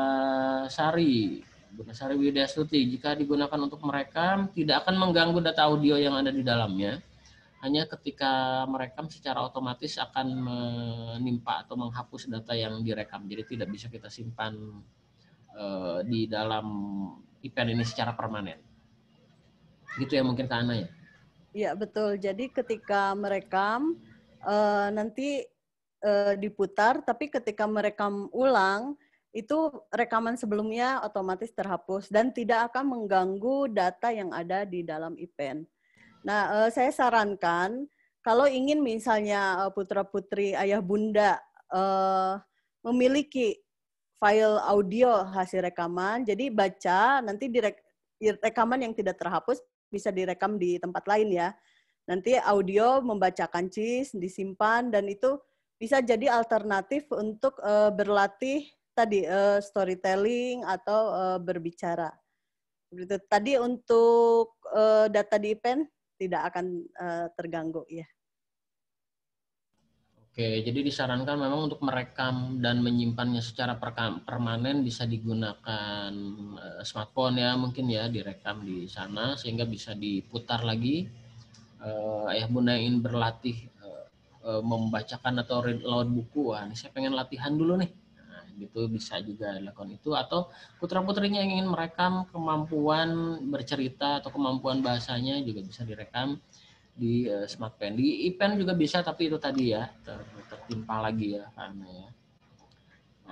Sari. Bunda Sari Widiastuti. Jika digunakan untuk merekam, tidak akan mengganggu data audio yang ada di dalamnya. Hanya ketika merekam secara otomatis akan menimpa atau menghapus data yang direkam. Jadi tidak bisa kita simpan di dalam event ini secara permanen. Gitu ya mungkin Kak Ana ya? Iya betul. Jadi ketika merekam nanti diputar, tapi ketika merekam ulang itu rekaman sebelumnya otomatis terhapus dan tidak akan mengganggu data yang ada di dalam event. Nah, saya sarankan kalau ingin misalnya putra-putri ayah bunda memiliki file audio hasil rekaman, jadi baca nanti rekaman yang tidak terhapus bisa direkam di tempat lain ya. Nanti audio membacakan CIS, disimpan, dan itu bisa jadi alternatif untuk berlatih tadi storytelling atau berbicara. Begitu. Tadi untuk data di event tidak akan terganggu ya. Oke, jadi disarankan memang untuk merekam dan menyimpannya secara permanen bisa digunakan smartphone ya, mungkin ya direkam di sana sehingga bisa diputar lagi. Ayah bunda yang ingin berlatih membacakan atau read aloud buku, wah ini saya pengen latihan dulu nih. Nah, gitu bisa juga dilakukan itu, atau putra-putrinya yang ingin merekam kemampuan bercerita atau kemampuan bahasanya juga bisa direkam di smartphone. Di event juga bisa, tapi itu tadi ya tertimpa lagi ya karena ya.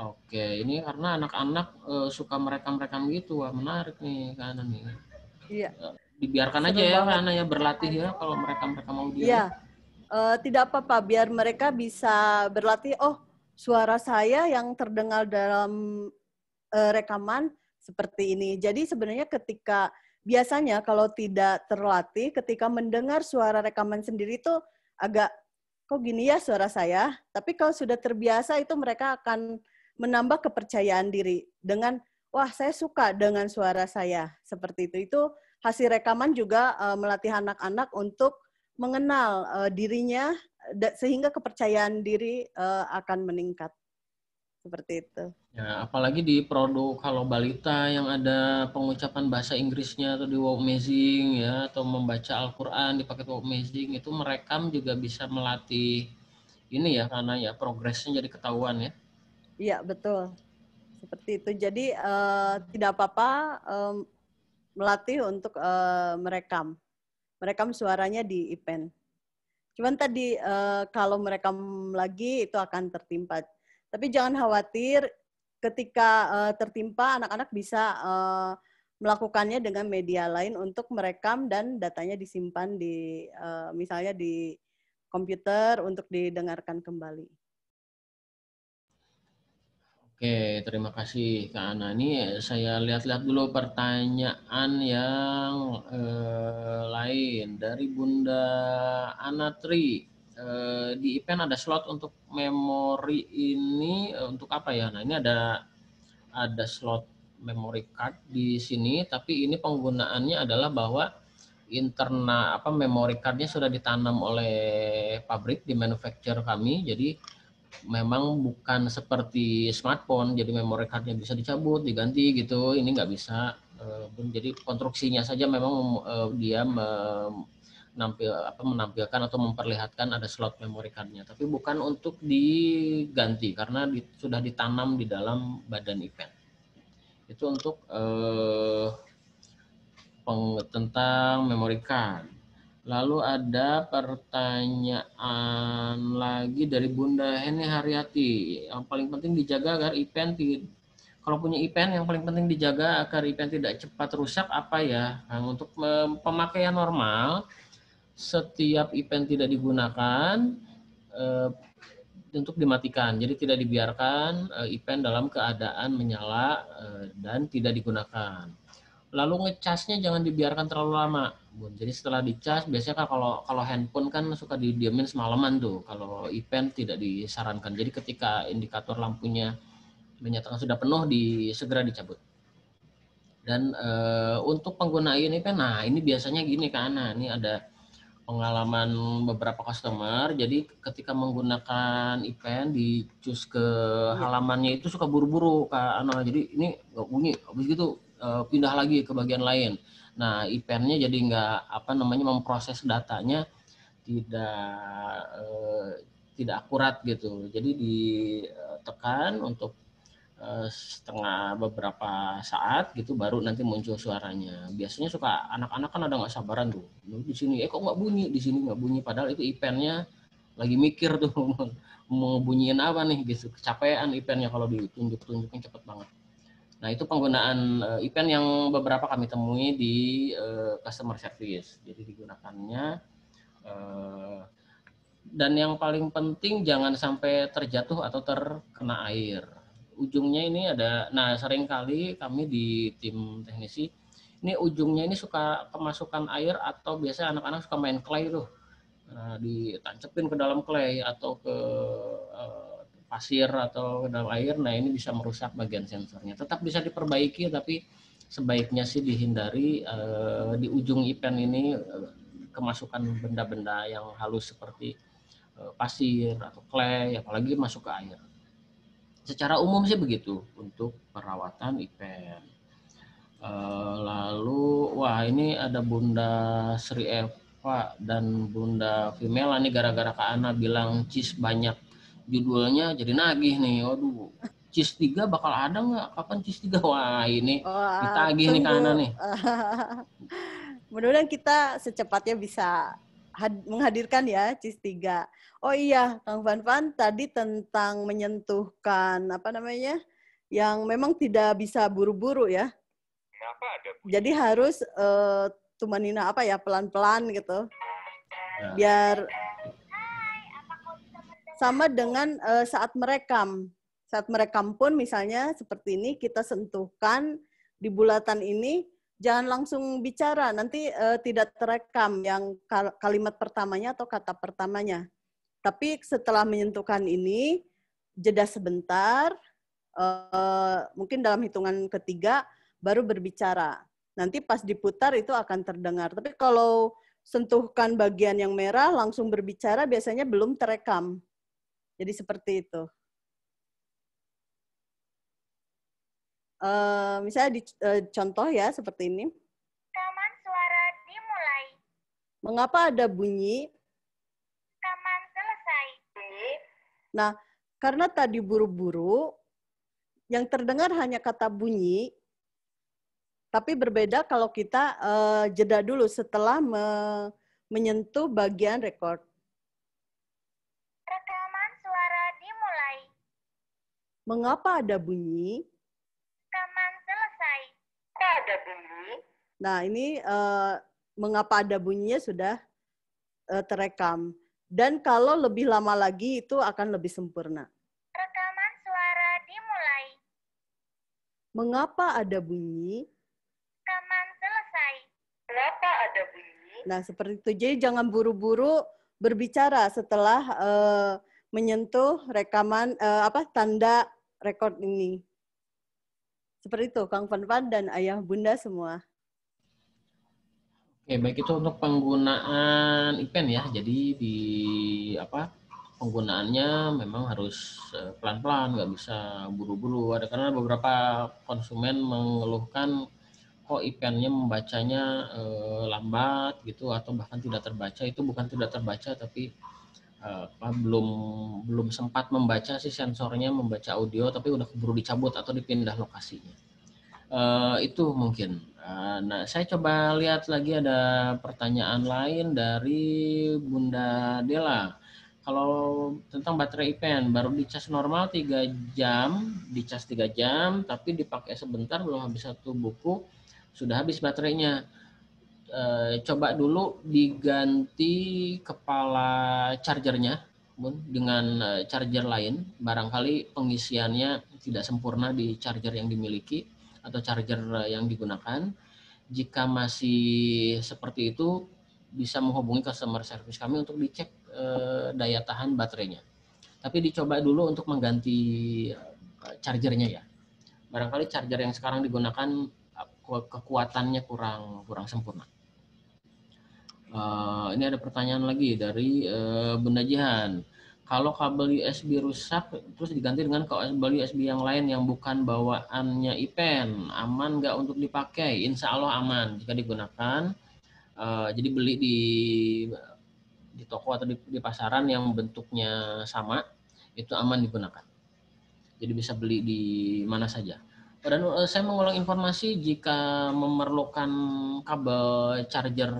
Oke, ini karena anak-anak suka merekam-rekam gitu, wah menarik nih karena nih. Iya. Dibiarkan Seru aja ya banget. karena ya berlatih ya kalau merekam-rekam audio. Iya, tidak apa-apa biar mereka bisa berlatih. Oh, suara saya yang terdengar dalam rekaman seperti ini. Jadi sebenarnya biasanya kalau tidak terlatih, ketika mendengar suara rekaman sendiri itu agak, kok gini ya suara saya. Tapi kalau sudah terbiasa itu mereka akan menambah kepercayaan diri dengan, wah saya suka dengan suara saya. Seperti itu. Itu hasil rekaman juga melatih anak-anak untuk mengenal dirinya sehingga kepercayaan diri akan meningkat. Seperti itu. Ya, apalagi di produk Halo Balita yang ada pengucapan bahasa Inggrisnya atau di Wow Amazing ya, atau membaca Al-Quran di paket Wow Amazing, itu merekam juga bisa melatih ini ya karena ya progresnya jadi ketahuan ya. Iya betul. Seperti itu. Jadi tidak apa-apa melatih untuk merekam suaranya di event. Cuman tadi kalau merekam lagi itu akan tertimpa. Tapi jangan khawatir, ketika tertimpa anak-anak bisa melakukannya dengan media lain untuk merekam dan datanya disimpan di misalnya di komputer untuk didengarkan kembali. Oke, terima kasih Kak Ana. Ini saya lihat-lihat dulu pertanyaan yang lain dari Bunda Anatri. Di event ada slot untuk memori ini untuk apa ya? Nah, ini ada slot memory card di sini, tapi ini penggunaannya adalah bahwa internal memory cardnya sudah ditanam oleh pabrik di manufacturer kami, jadi memang bukan seperti smartphone, jadi memory cardnya bisa dicabut, diganti gitu. Ini nggak bisa. Jadi konstruksinya saja memang dia menampilkan atau memperlihatkan ada slot memory cardnya, tapi bukan untuk diganti karena sudah ditanam di dalam badan event. Itu untuk tentang memory card. Lalu ada pertanyaan lagi dari Bunda Heni Haryati. Yang paling penting dijaga agar event kalau punya e-pen yang paling penting dijaga agar e-pen tidak cepat rusak apa ya? Nah, untuk pemakaian normal, setiap e-pen tidak digunakan untuk dimatikan. Jadi tidak dibiarkan e-pen dalam keadaan menyala dan tidak digunakan. Lalu ngecasnya jangan dibiarkan terlalu lama, Bun. Jadi setelah dicas, biasanya kan kalau handphone kan suka didiamin semalaman tuh. Kalau e-pen tidak disarankan. Jadi ketika indikator lampunya menyatakan sudah penuh, segera dicabut. Dan untuk pengguna e-pen, nah ini biasanya gini Kak Ana, ini ada pengalaman beberapa customer. Jadi ketika menggunakan e-pen di cus ke halamannya itu suka buru-buru Kak Ana. Jadi ini nggak bunyi, habis gitu pindah lagi ke bagian lain. Nah e-pennya jadi nggak memproses datanya tidak akurat gitu. Jadi ditekan untuk setengah beberapa saat gitu baru nanti muncul suaranya. Biasanya suka anak-anak kan ada nggak sabaran tuh. Di sini kok nggak bunyi, di sini nggak bunyi, padahal itu e-pennya lagi mikir tuh mau bunyiin apa nih gitu. Kecapean e-pennya kalau ditunjuk-tunjukin cepet banget. Nah, itu penggunaan e-pen yang beberapa kami temui di customer service. Jadi digunakannya dan yang paling penting jangan sampai terjatuh atau terkena air. Ujungnya ini ada, nah seringkali kami di tim teknisi, ini ujungnya ini suka kemasukan air atau biasa anak-anak suka main clay tuh. Nah, ditancepin ke dalam clay atau ke pasir atau ke dalam air, nah ini bisa merusak bagian sensornya. Tetap bisa diperbaiki, tapi sebaiknya sih dihindari di ujung e-pen ini kemasukan benda-benda yang halus seperti pasir atau clay, apalagi masuk ke air. Secara umum sih begitu untuk perawatan e-pen. Lalu, wah ini ada Bunda Sri Eva dan Bunda Vimela nih gara-gara Kak Ana bilang cheese banyak judulnya jadi nagih nih. Waduh, cheese 3 bakal ada nggak? Kapan cheese 3? Wah ini ditagih nih Kak Ana nih. Mudah-mudahan kita secepatnya bisa menghadirkan ya cheese 3. Oh iya, Kang Van tadi tentang menyentuhkan yang memang tidak bisa buru-buru ya. Kenapa ada bunyi? Jadi harus tumanina pelan-pelan gitu. Biar sama dengan saat merekam. Saat merekam pun misalnya seperti ini kita sentuhkan di bulatan ini, jangan langsung bicara, nanti tidak terekam yang kalimat pertamanya atau kata pertamanya. Tapi setelah menyentuhkan ini, jeda sebentar, mungkin dalam hitungan ketiga, baru berbicara. Nanti pas diputar itu akan terdengar. Tapi kalau sentuhkan bagian yang merah, langsung berbicara, biasanya belum terekam. Jadi seperti itu. Misalnya contoh ya, seperti ini. Rekaman suara dimulai. Mengapa ada bunyi? Rekaman selesai. Nah, karena tadi buru-buru, yang terdengar hanya kata bunyi, tapi berbeda kalau kita jeda dulu setelah menyentuh bagian record. Rekaman suara dimulai. Mengapa ada bunyi? Rekaman selesai. Ada bunyi. Nah, ini mengapa ada bunyinya sudah terekam. Dan kalau lebih lama lagi itu akan lebih sempurna. Rekaman suara dimulai. Mengapa ada bunyi? Rekaman selesai. Kenapa ada bunyi? Nah, seperti itu. Jadi jangan buru-buru berbicara setelah menyentuh rekaman tanda record ini. Seperti itu, Kang Van dan Ayah Bunda semua. Oke, baik itu untuk penggunaan e-pen ya. Jadi penggunaannya memang harus pelan-pelan, nggak bisa buru-buru. Karena beberapa konsumen mengeluhkan kok e-pennya membacanya lambat gitu atau bahkan tidak terbaca. Itu bukan tidak terbaca tapi belum sempat membaca si sensornya membaca audio tapi udah keburu dicabut atau dipindah lokasinya. Itu mungkin. Nah, saya coba lihat lagi ada pertanyaan lain dari Bunda Dela. Kalau tentang baterai IPEN, baru dicas normal 3 jam, dicas 3 jam, tapi dipakai sebentar, belum habis 1 buku, sudah habis baterainya. Coba dulu diganti kepala chargernya, Bun, dengan charger lain. Barangkali pengisiannya tidak sempurna di charger yang dimiliki atau charger yang digunakan. Jika masih seperti itu, bisa menghubungi customer service kami untuk dicek daya tahan baterainya. Tapi dicoba dulu untuk mengganti chargernya ya. Barangkali charger yang sekarang digunakan kekuatannya kurang sempurna. Ini ada pertanyaan lagi dari Bunda Jihan. Kalau kabel USB rusak terus diganti dengan kabel USB yang lain yang bukan bawaannya IPEN, aman nggak untuk dipakai? Insya Allah aman jika digunakan. Jadi beli di toko atau di pasaran yang bentuknya sama, itu aman digunakan. Jadi bisa beli di mana saja. Dan saya mengulang informasi, jika memerlukan kabel charger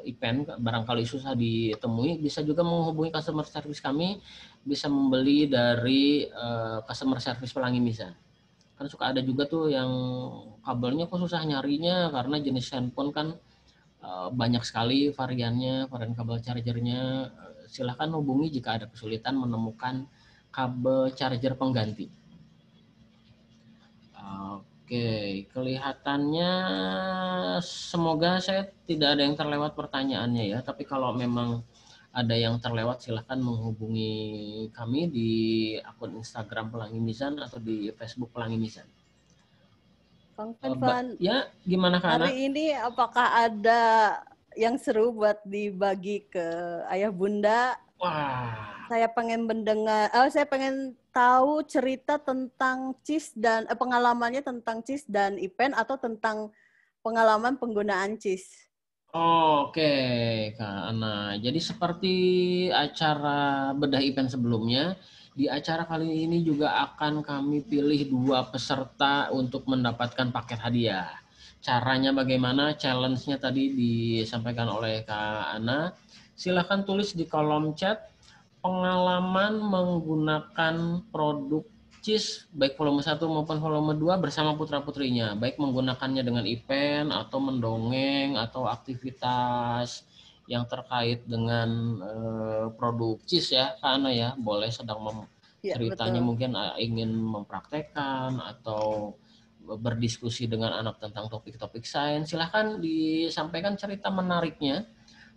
IPEN barangkali susah ditemui, bisa juga menghubungi customer service kami, bisa membeli dari customer service Pelangi Mizan. Kan suka ada juga tuh yang kabelnya kok susah nyarinya karena jenis handphone kan banyak sekali varian kabel chargernya. Silahkan hubungi jika ada kesulitan menemukan kabel charger pengganti. Oke, kelihatannya semoga saya tidak ada yang terlewat pertanyaannya ya. Tapi kalau memang ada yang terlewat, silahkan menghubungi kami di akun Instagram Pelangi Mizan atau di Facebook Pelangi Mizan. Kang Fanfan, ya gimana Kak Ana? Hari ini apakah ada yang seru buat dibagi ke ayah bunda? Wah. Saya pengen tahu cerita tentang CIS dan pengalamannya tentang CIS dan IPEN atau tentang pengalaman penggunaan CIS. Oke, Kak Ana. Jadi seperti acara bedah IPEN sebelumnya, di acara kali ini juga akan kami pilih 2 peserta untuk mendapatkan paket hadiah. Caranya bagaimana? Challenge-nya tadi disampaikan oleh Kak Ana. Silahkan tulis di kolom chat pengalaman menggunakan produk CIS baik volume 1 maupun volume 2 bersama putra-putrinya, baik menggunakannya dengan IPEN atau mendongeng atau aktivitas yang terkait dengan produk CIS ya, karena ya boleh sedang ceritanya mungkin ingin mempraktekkan atau berdiskusi dengan anak tentang topik-topik sains. Silahkan disampaikan cerita menariknya,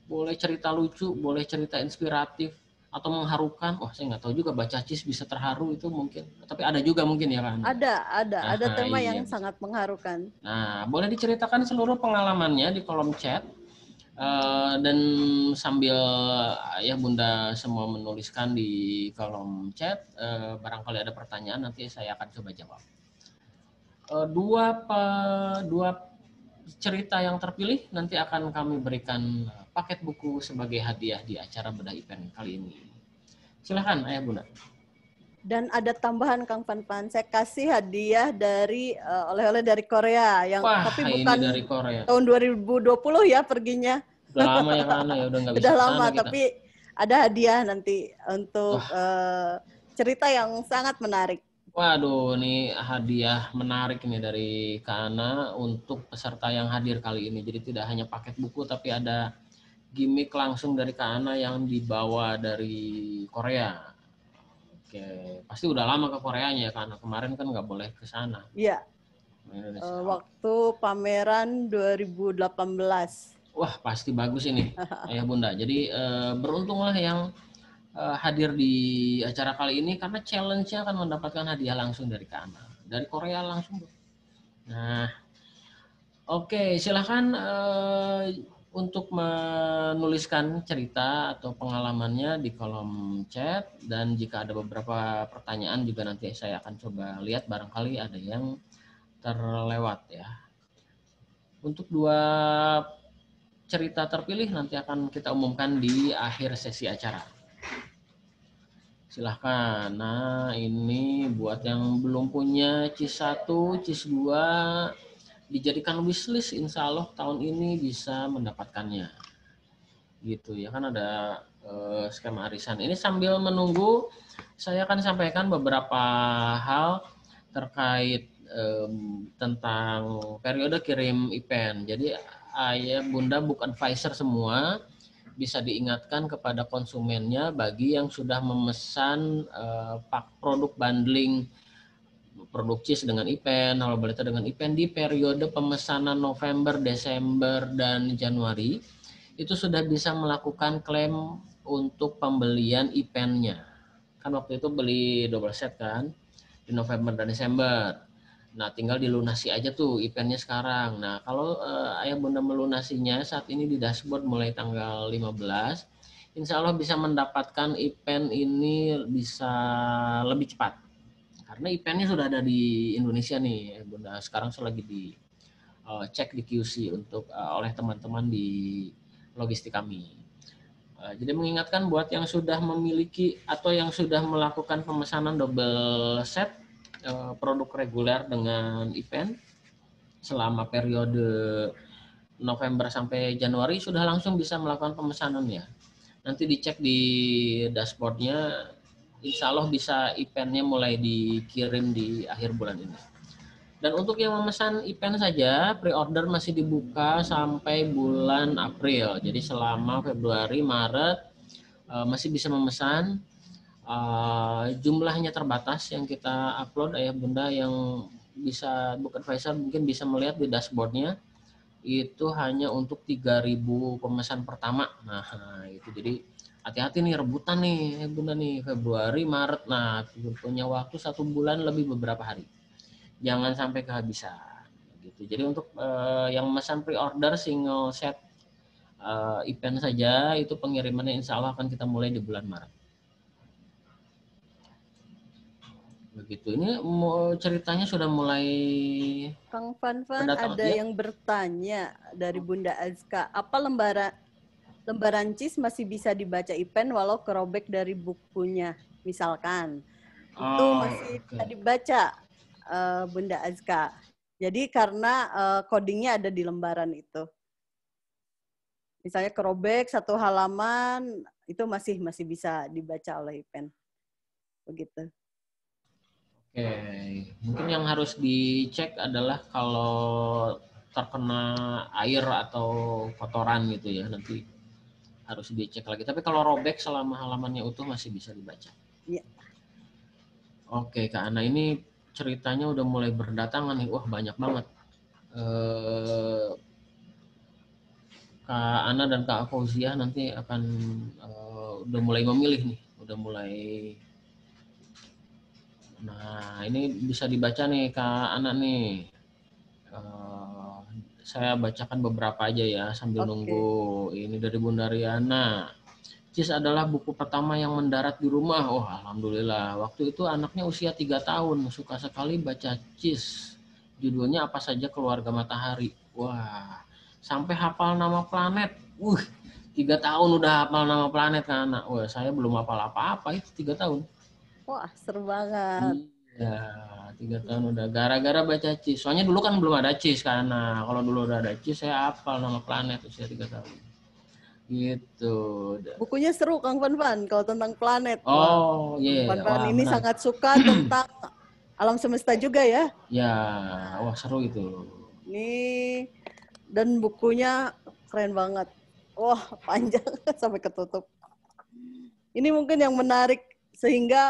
boleh cerita lucu, boleh cerita inspiratif atau mengharukan. Wah, saya nggak tahu juga baca CIS bisa terharu itu mungkin. Tapi ada juga mungkin ya kan? Ada tema yang sangat mengharukan. Nah, boleh diceritakan seluruh pengalamannya di kolom chat. Dan sambil ayah bunda semua menuliskan di kolom chat, barangkali ada pertanyaan nanti saya akan coba jawab. Dua cerita yang terpilih nanti akan kami berikan paket buku sebagai hadiah di acara bedah IPEN kali ini. Silahkan ayah bunda. Dan ada tambahan Kang Fanfan, saya kasih hadiah dari oleh-oleh dari Korea yang tapi bukan dari Korea. Tahun 2020 ya perginya. Udah lama ya kan ya udah nggak bisa. Udah lama kita. Tapi ada hadiah nanti untuk cerita yang sangat menarik. Waduh, ini hadiah menarik nih dari Kak Ana untuk peserta yang hadir kali ini. Jadi tidak hanya paket buku tapi ada gimmick langsung dari Kak Ana yang dibawa dari Korea. Oke, pasti udah lama ke Koreanya ya, karena kemarin kan nggak boleh ke sana. Iya. Waktu pameran 2018. Wah, pasti bagus ini, ayah bunda. Jadi beruntunglah yang hadir di acara kali ini karena challenge-nya akan mendapatkan hadiah langsung dari Kak Ana. Dari Korea langsung. Nah, oke, silahkan untuk menuliskan cerita atau pengalamannya di kolom chat, dan jika ada beberapa pertanyaan juga nanti saya akan coba lihat barangkali ada yang terlewat ya. Untuk 2 cerita terpilih nanti akan kita umumkan di akhir sesi acara. Silahkan. Nah, ini buat yang belum punya CIS 1, CIS 2 dijadikan wishlist, insya Allah tahun ini bisa mendapatkannya. Gitu ya kan, ada skema arisan. Ini sambil menunggu, saya akan sampaikan beberapa hal terkait tentang periode kirim event. Jadi ayah bunda book advisor semua bisa diingatkan kepada konsumennya bagi yang sudah memesan produk bundling produk cheese dengan event, halo balita dengan event di periode pemesanan November, Desember, dan Januari, itu sudah bisa melakukan klaim untuk pembelian eventnya. Kan waktu itu beli double set kan, di November dan Desember. Nah, tinggal dilunasi aja tuh eventnya sekarang. Nah, kalau ayah bunda melunasinya saat ini di dashboard mulai tanggal 15, insya Allah bisa mendapatkan event ini bisa lebih cepat. Karena eventnya sudah ada di Indonesia nih, bunda. Sekarang saya lagi di cek di QC untuk oleh teman-teman di logistik kami. Jadi mengingatkan buat yang sudah memiliki atau yang sudah melakukan pemesanan double set produk reguler dengan event selama periode November sampai Januari sudah langsung bisa melakukan pemesanannya. Nanti dicek di dashboardnya, insya Allah bisa eventnya mulai dikirim di akhir bulan ini. Dan untuk yang memesan event saja, pre-order masih dibuka sampai bulan April. Jadi selama Februari, Maret masih bisa memesan. Jumlahnya terbatas yang kita upload, ayah bunda yang bisa book advisor mungkin bisa melihat di dashboardnya, itu hanya untuk 3.000 pemesan pertama. Nah itu jadi hati-hati nih, rebutan nih ayah bunda nih, Februari, Maret. Nah punya waktu 1 bulan lebih beberapa hari, jangan sampai kehabisan gitu. Jadi untuk yang memesan pre-order single set event saja, itu pengirimannya insya Allah akan kita mulai di bulan Maret. Begitu. Ini ceritanya sudah mulai. Kang Fanfan, ada ya? yang bertanya dari Bunda Azka, apa lembaran CIS masih bisa dibaca event walau kerobek dari bukunya, misalkan. Itu masih bisa dibaca, Bunda Azka. Jadi karena codingnya ada di lembaran itu. Misalnya kerobek 1 halaman, itu masih bisa dibaca oleh event. Begitu. Oke, mungkin yang harus dicek adalah kalau terkena air atau kotoran gitu ya, nanti harus dicek lagi. Tapi kalau robek selama halamannya utuh masih bisa dibaca. Iya. Oke, Kak Ana, ini ceritanya udah mulai berdatangan nih. Wah, banyak banget. Kak Ana dan Kak Fauziah nanti akan udah mulai memilih nih, udah mulai. Nah, ini bisa dibaca nih Kak Ana nih. Saya bacakan beberapa aja ya sambil nunggu. Ini dari Bunda Riana. CIS adalah buku pertama yang mendarat di rumah. Oh, alhamdulillah. Waktu itu anaknya usia 3 tahun, suka sekali baca CIS. Judulnya apa saja keluarga matahari. Wah, sampai hafal nama planet. 3 tahun udah hafal nama planet kan anak. Wah, saya belum hafal apa-apa itu 3 tahun. Wah, seru banget. Iya, 3 tahun udah gara-gara baca CIS. Soalnya dulu kan belum ada CIS karena kalau dulu udah ada CIS saya hafal nama planet usia 3 tahun. Gitu. Bukunya seru Kang Fanfan kalau tentang planet. Oh, iya. Fanfan ini benar. Sangat suka tentang alam semesta juga ya. Ya, wah seru itu. Ini dan bukunya keren banget. Wah, panjang sampai ketutup. Ini mungkin yang menarik sehingga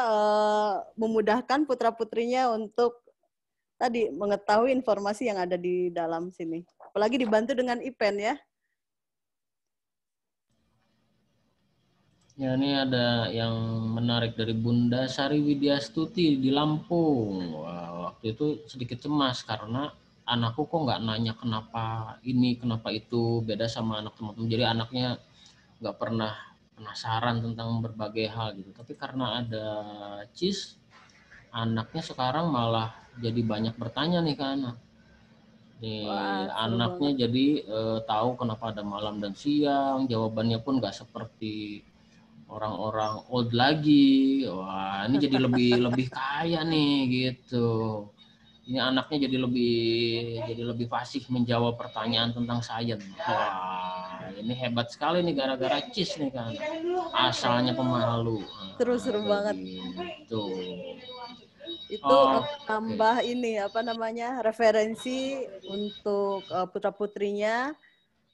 memudahkan putra-putrinya untuk tadi mengetahui informasi yang ada di dalam sini. Apalagi dibantu dengan event ya. Ya, ini ada yang menarik dari Bunda Sari Widyastuti di Lampung. Wah, waktu itu sedikit cemas karena anakku kok nggak nanya kenapa ini, kenapa itu, beda sama anak teman-teman. Jadi anaknya nggak pernah penasaran tentang berbagai hal gitu. Tapi karena ada CIS, anaknya sekarang malah jadi banyak bertanya nih kan. Nih, anaknya banget. Jadi tahu kenapa ada malam dan siang, jawabannya pun nggak seperti orang-orang old lagi. Wah, ini jadi lebih kaya nih gitu. Ini anaknya jadi lebih fasih menjawab pertanyaan tentang sains. Wah, ini hebat sekali nih gara-gara Cis nih kan. Asalnya pemalu. Seru-seru banget. Begitu. Itu Oke. tambah ini apa namanya referensi untuk putra-putrinya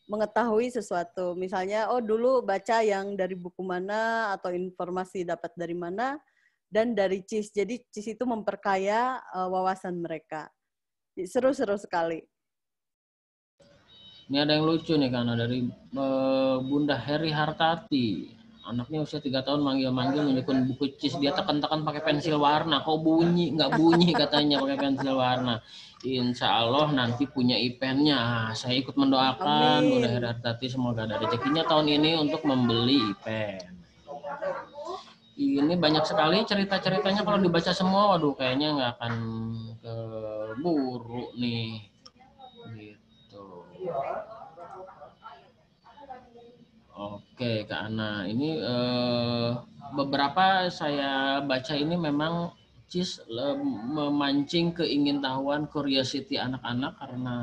mengetahui sesuatu. Misalnya, oh dulu baca yang dari buku mana atau informasi dapat dari mana dan dari CIS. Jadi CIS itu memperkaya wawasan mereka. Seru-seru sekali. Ini ada yang lucu nih karena dari Bunda Heri Hartati. Anaknya usia 3 tahun manggil-manggil nunjukin buku CIS. Dia tekan-tekan pakai pensil warna. Kok bunyi? Nggak bunyi katanya pakai pensil warna. Insya Allah nanti punya e-pen-nya. Saya ikut mendoakan Bunda Heri Hartati semoga ada rezekinya tahun ini untuk membeli e-pen. Ini banyak sekali cerita-ceritanya kalau dibaca semua, waduh kayaknya nggak akan keburu nih. Gitu. Oke, Kak Ana. Ini beberapa saya baca ini memang CIS memancing keingintahuan, curiosity anak-anak karena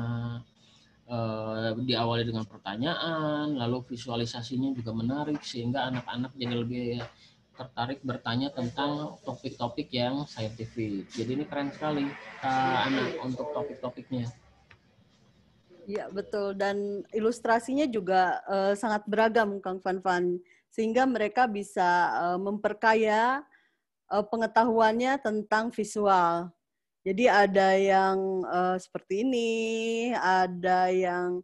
diawali dengan pertanyaan, lalu visualisasinya juga menarik sehingga anak-anak jadi lebih tertarik bertanya tentang topik-topik yang saintifik. Jadi ini keren sekali Kak Ana untuk topik-topiknya. Iya betul, dan ilustrasinya juga sangat beragam Kang Fan, sehingga mereka bisa memperkaya pengetahuannya tentang visual. Jadi ada yang seperti ini, ada yang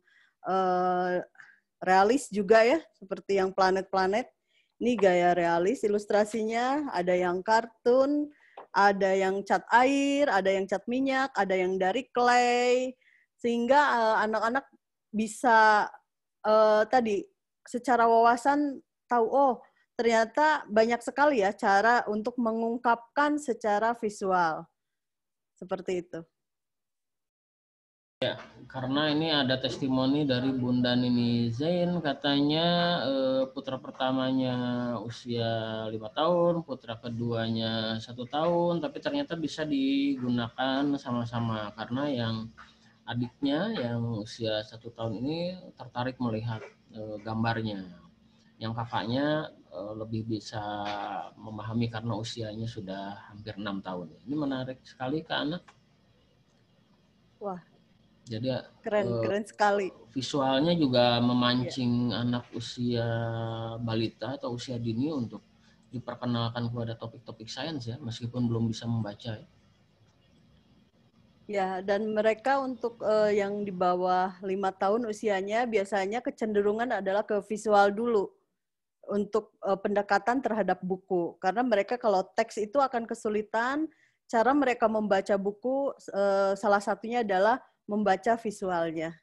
realis juga ya, seperti yang planet-planet. Ini gaya realis ilustrasinya, ada yang kartun, ada yang cat air, ada yang cat minyak, ada yang dari clay, sehingga anak-anak bisa tadi secara wawasan tahu, oh ternyata banyak sekali ya cara untuk mengungkapkan secara visual. Seperti itu. Ya, karena ini ada testimoni dari Bunda Nini Zain, katanya putra pertamanya usia 5 tahun, putra keduanya 1 tahun, tapi ternyata bisa digunakan sama-sama karena yang adiknya yang usia 1 tahun ini tertarik melihat gambarnya. Yang kakaknya lebih bisa memahami karena usianya sudah hampir 6 tahun. Ini menarik sekali Kak Ana. Wah. Jadi keren sekali. Visualnya juga memancing anak usia balita atau usia dini untuk diperkenalkan kepada topik-topik sains ya, meskipun belum bisa membaca. Ya, dan mereka untuk yang di bawah 5 tahun usianya biasanya kecenderungan adalah ke visual dulu untuk pendekatan terhadap buku. Karena mereka kalau teks itu akan kesulitan, cara mereka membaca buku salah satunya adalah membaca visualnya.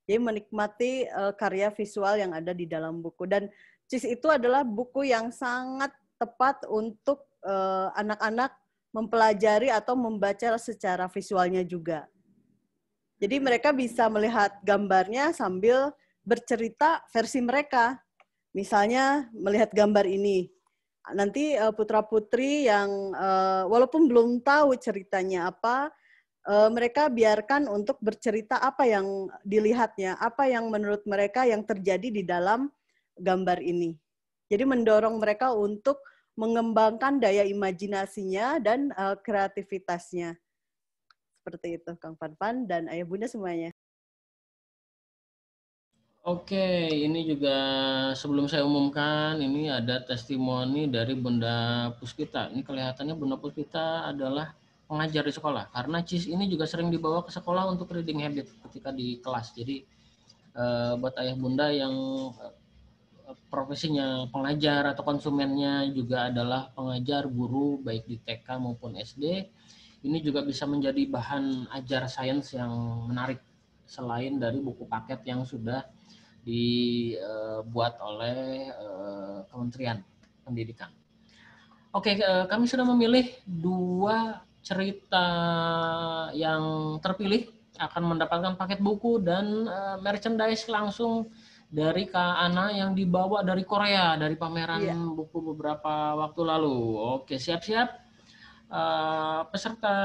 Jadi menikmati karya visual yang ada di dalam buku. Dan CIS itu adalah buku yang sangat tepat untuk anak-anak mempelajari atau membaca secara visualnya juga. Jadi mereka bisa melihat gambarnya sambil bercerita versi mereka. Misalnya melihat gambar ini. Nanti putra-putri yang walaupun belum tahu ceritanya apa, mereka biarkan untuk bercerita apa yang dilihatnya, apa yang menurut mereka yang terjadi di dalam gambar ini. Jadi mendorong mereka untuk mengembangkan daya imajinasinya dan kreativitasnya. Seperti itu, Kang Fan dan Ayah Bunda semuanya. Oke, ini juga sebelum saya umumkan, ini ada testimoni dari Bunda Puspita. Ini kelihatannya Bunda Puspita adalah pengajar di sekolah, karena CIS ini juga sering dibawa ke sekolah untuk reading habit ketika di kelas. Jadi buat ayah bunda yang profesinya pengajar atau konsumennya juga adalah pengajar guru baik di TK maupun SD, ini juga bisa menjadi bahan ajar sains yang menarik selain dari buku paket yang sudah dibuat oleh Kementerian Pendidikan. Oke, kami sudah memilih 2 cerita yang terpilih akan mendapatkan paket buku dan merchandise langsung dari Kak Ana yang dibawa dari Korea, dari pameran buku beberapa waktu lalu. Oke, siap-siap. Peserta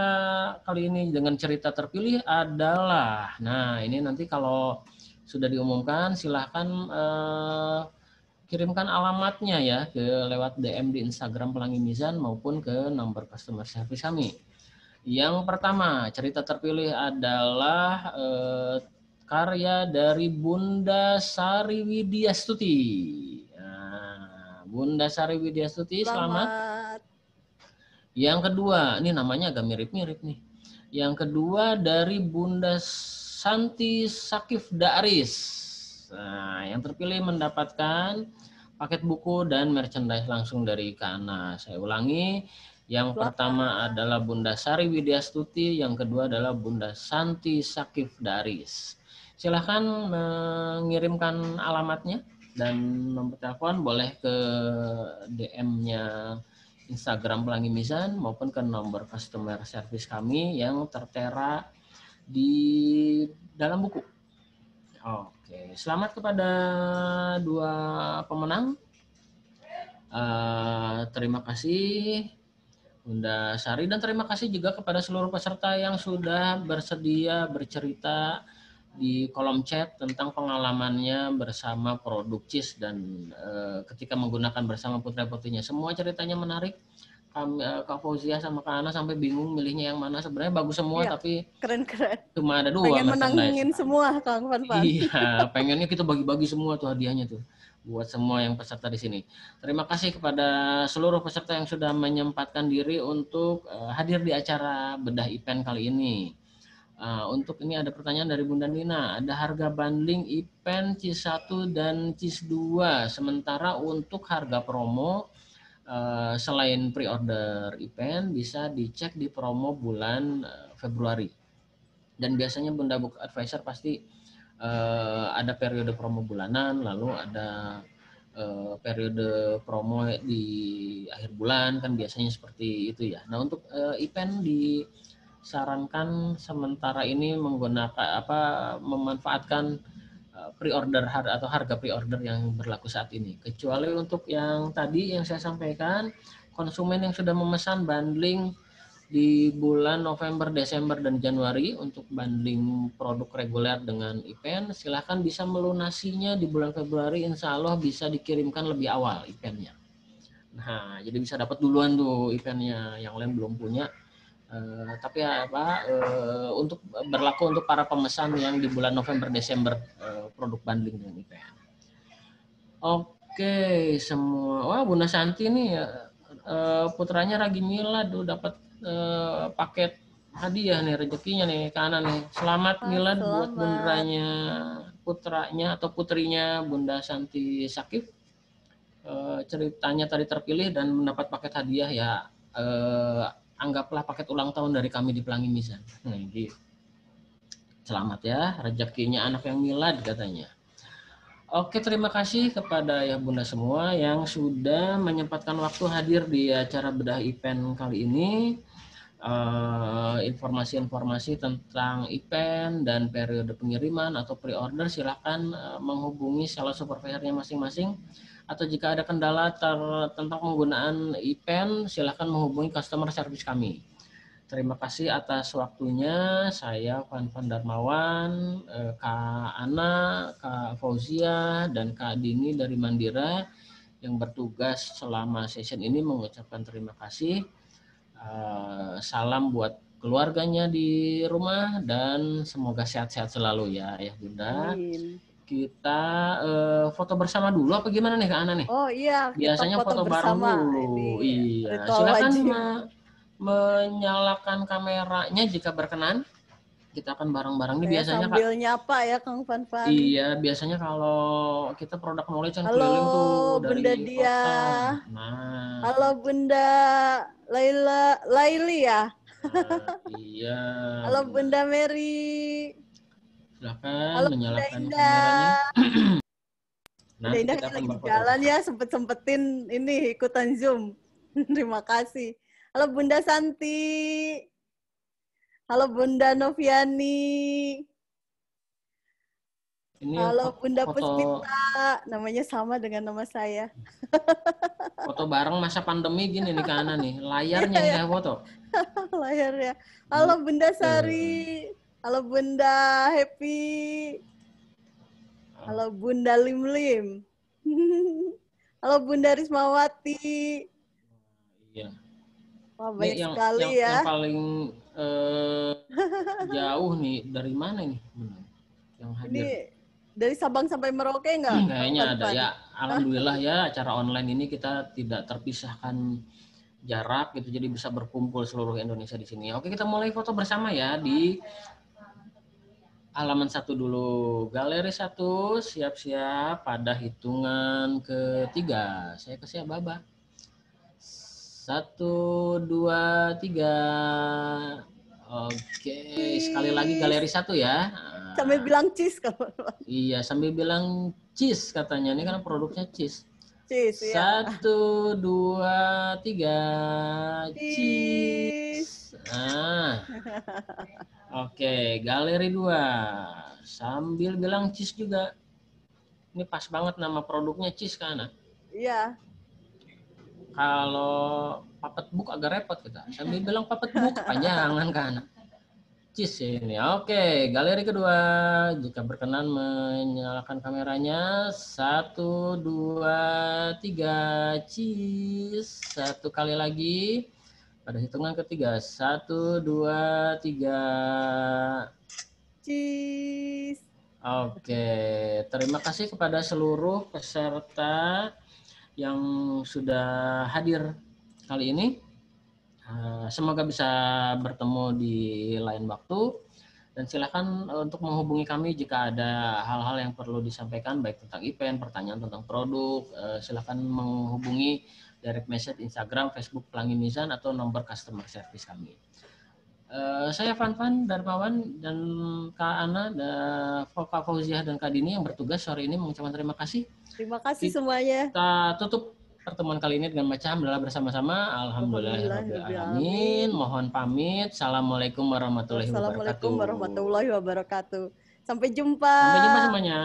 kali ini dengan cerita terpilih adalah, nah ini nanti kalau sudah diumumkan silahkan kirimkan alamatnya ya ke lewat DM di Instagram Pelangi Mizan maupun ke nomor customer service kami. Yang pertama, cerita terpilih adalah karya dari Bunda Sari Widyastuti. Nah, Bunda Sari Widyastuti, selamat. Yang kedua, ini namanya agak mirip-mirip nih. Yang kedua dari Bunda Santi Sakif Daris. Nah, yang terpilih mendapatkan paket buku dan merchandise langsung dari Kana. Saya ulangi, yang pertama adalah Bunda Sari Widyastuti, yang kedua adalah Bunda Santi Sakif Daris. Silahkan mengirimkan alamatnya dan nomor telepon boleh ke DM-nya Instagram Pelangi Mizan maupun ke nomor customer service kami yang tertera di dalam buku. Oke, selamat kepada dua pemenang. Terima kasih Bunda Sari dan terima kasih juga kepada seluruh peserta yang sudah bersedia bercerita di kolom chat tentang pengalamannya bersama produk CIS dan ketika menggunakan bersama putra-putrinya. Semua ceritanya menarik. Kak Fauzia sama Kak Ana sampai bingung milihnya yang mana. Sebenarnya bagus semua, ya, tapi keren-keren. Cuma ada dua. Pengen menangin semua, Kang Fanfan. Iya, pengennya kita bagi-bagi semua tuh hadiahnya tuh buat semua yang peserta di sini. Terima kasih kepada seluruh peserta yang sudah menyempatkan diri untuk hadir di acara bedah event kali ini. Untuk ini ada pertanyaan dari Bunda Nina. Ada harga bundling event CIS 1 dan CIS 2. Sementara untuk harga promo selain pre-order event bisa dicek di promo bulan Februari. Dan biasanya Bunda Book Advisor pasti ada periode promo bulanan, lalu ada periode promo di akhir bulan, kan biasanya seperti itu ya. Nah, untuk event disarankan sementara ini menggunakan memanfaatkan pre-order atau harga pre-order yang berlaku saat ini. Kecuali untuk yang tadi yang saya sampaikan, konsumen yang sudah memesan bundling di bulan November, Desember, dan Januari untuk bundling produk reguler dengan event, silahkan bisa melunasinya di bulan Februari, insya Allah bisa dikirimkan lebih awal eventnya. Nah, jadi bisa dapat duluan tuh eventnya, yang lain belum punya. Tapi untuk berlaku untuk para pemesan yang di bulan November, Desember produk bundling dengan event. Oke, semua. Wah, Bunda Santi nih putranya lagi milad tuh dapat paket hadiah nih, rezekinya nih Kana nih. Selamat milad buat putranya atau putrinya Bunda Santi Sakif. Ceritanya tadi terpilih dan mendapat paket hadiah ya. Anggaplah paket ulang tahun dari kami di Pelangi Mizan. Nah, gitu. Selamat ya, rezekinya anak yang milad katanya. Oke, terima kasih kepada ya Bunda semua yang sudah menyempatkan waktu hadir di acara bedah event kali ini. Informasi-informasi tentang event dan periode pengiriman atau pre-order silakan menghubungi sales supervisornya masing-masing, atau jika ada kendala tentang penggunaan event silakan menghubungi customer service kami. Terima kasih atas waktunya. Saya Fanfan Darmawan, Kak Ana, Kak Fauzia, dan Kak Dini dari Mandira yang bertugas selama session ini mengucapkan terima kasih. Salam buat keluarganya di rumah dan semoga sehat-sehat selalu ya Bunda. Amin. Kita foto bersama dulu apa gimana nih Kak Ana nih? Oh iya, biasanya kita foto bareng dulu. Iya. Silakan menyalakan kameranya jika berkenan. Kita akan bareng-bareng nih biasanya sambil nyapa ya Kang Fanfan. Iya, biasanya kalau kita produk knowledge yang keliling tuh dari Bunda Dia. Nah. Halo Bunda Laili ya. Iya. Halo Bunda Mary. Silakan menyalakan kameranya. Bunda Indah lagi jalan ya, sempet-sempetin ini ikutan Zoom. Terima kasih. Halo Bunda Santi. Halo Bunda Noviani. Ini Halo Bunda foto Puspita, namanya sama dengan nama saya. foto bareng masa pandemi gini nih Kana nih. Layarnya yang saya foto. Layarnya. Halo Bunda Eh, Sari. Halo Bunda Happy. Halo Bunda Lim Lim. Halo Bunda Rismawati. Iya. Wah, Ini banyak yang sekali yang ya. paling jauh nih dari mana nih? Yang hadir. Ini dari Sabang sampai Merauke enggak? Kayaknya ada ya. Alhamdulillah ya acara online ini kita tidak terpisahkan jarak gitu, jadi bisa berkumpul seluruh Indonesia di sini. Oke, kita mulai foto bersama ya di halaman 1 dulu. Galeri 1, siap-siap pada hitungan ketiga. Saya kasih ya Baba. 1, 2, 3. Oke, sekali lagi galeri 1 ya. Sambil bilang cheese kalau. Iya, sambil bilang cheese katanya. Ini kan produknya cheese. Cheese ya. 1, 2, 3. Cheese. Nah. Oke, galeri 2. Sambil bilang cheese juga. Ini pas banget nama produknya cheese kan. Iya. Kalau puppet book agak repot kita. Sambil bilang puppet book kepanjangan kan. Cheese ini. Oke, galeri kedua. Jika berkenan menyalakan kameranya. 1, 2, 3. Cheese. 1 kali lagi. Pada hitungan ketiga. 1, 2, 3. Cheese. Oke, terima kasih kepada seluruh peserta yang sudah hadir kali ini. Semoga bisa bertemu di lain waktu. Dan silakan untuk menghubungi kami jika ada hal-hal yang perlu disampaikan, baik tentang event, pertanyaan tentang produk. Silakan menghubungi direct message Instagram, Facebook Pelangi Mizan atau nomor customer service kami. Saya Fanfan Darmawan dan Kak Ana, Kak Fauziah dan Kak Dini yang bertugas sore ini mengucapkan terima kasih. Terima kasih semuanya. Kita tutup pertemuan kali ini dengan baca hamdalah bersama-sama. Alhamdulillahirrahmanirrahim. Mohon pamit. Assalamualaikum warahmatullahi wabarakatuh. Assalamualaikum warahmatullahi wabarakatuh. Sampai jumpa. Sampai jumpa semuanya.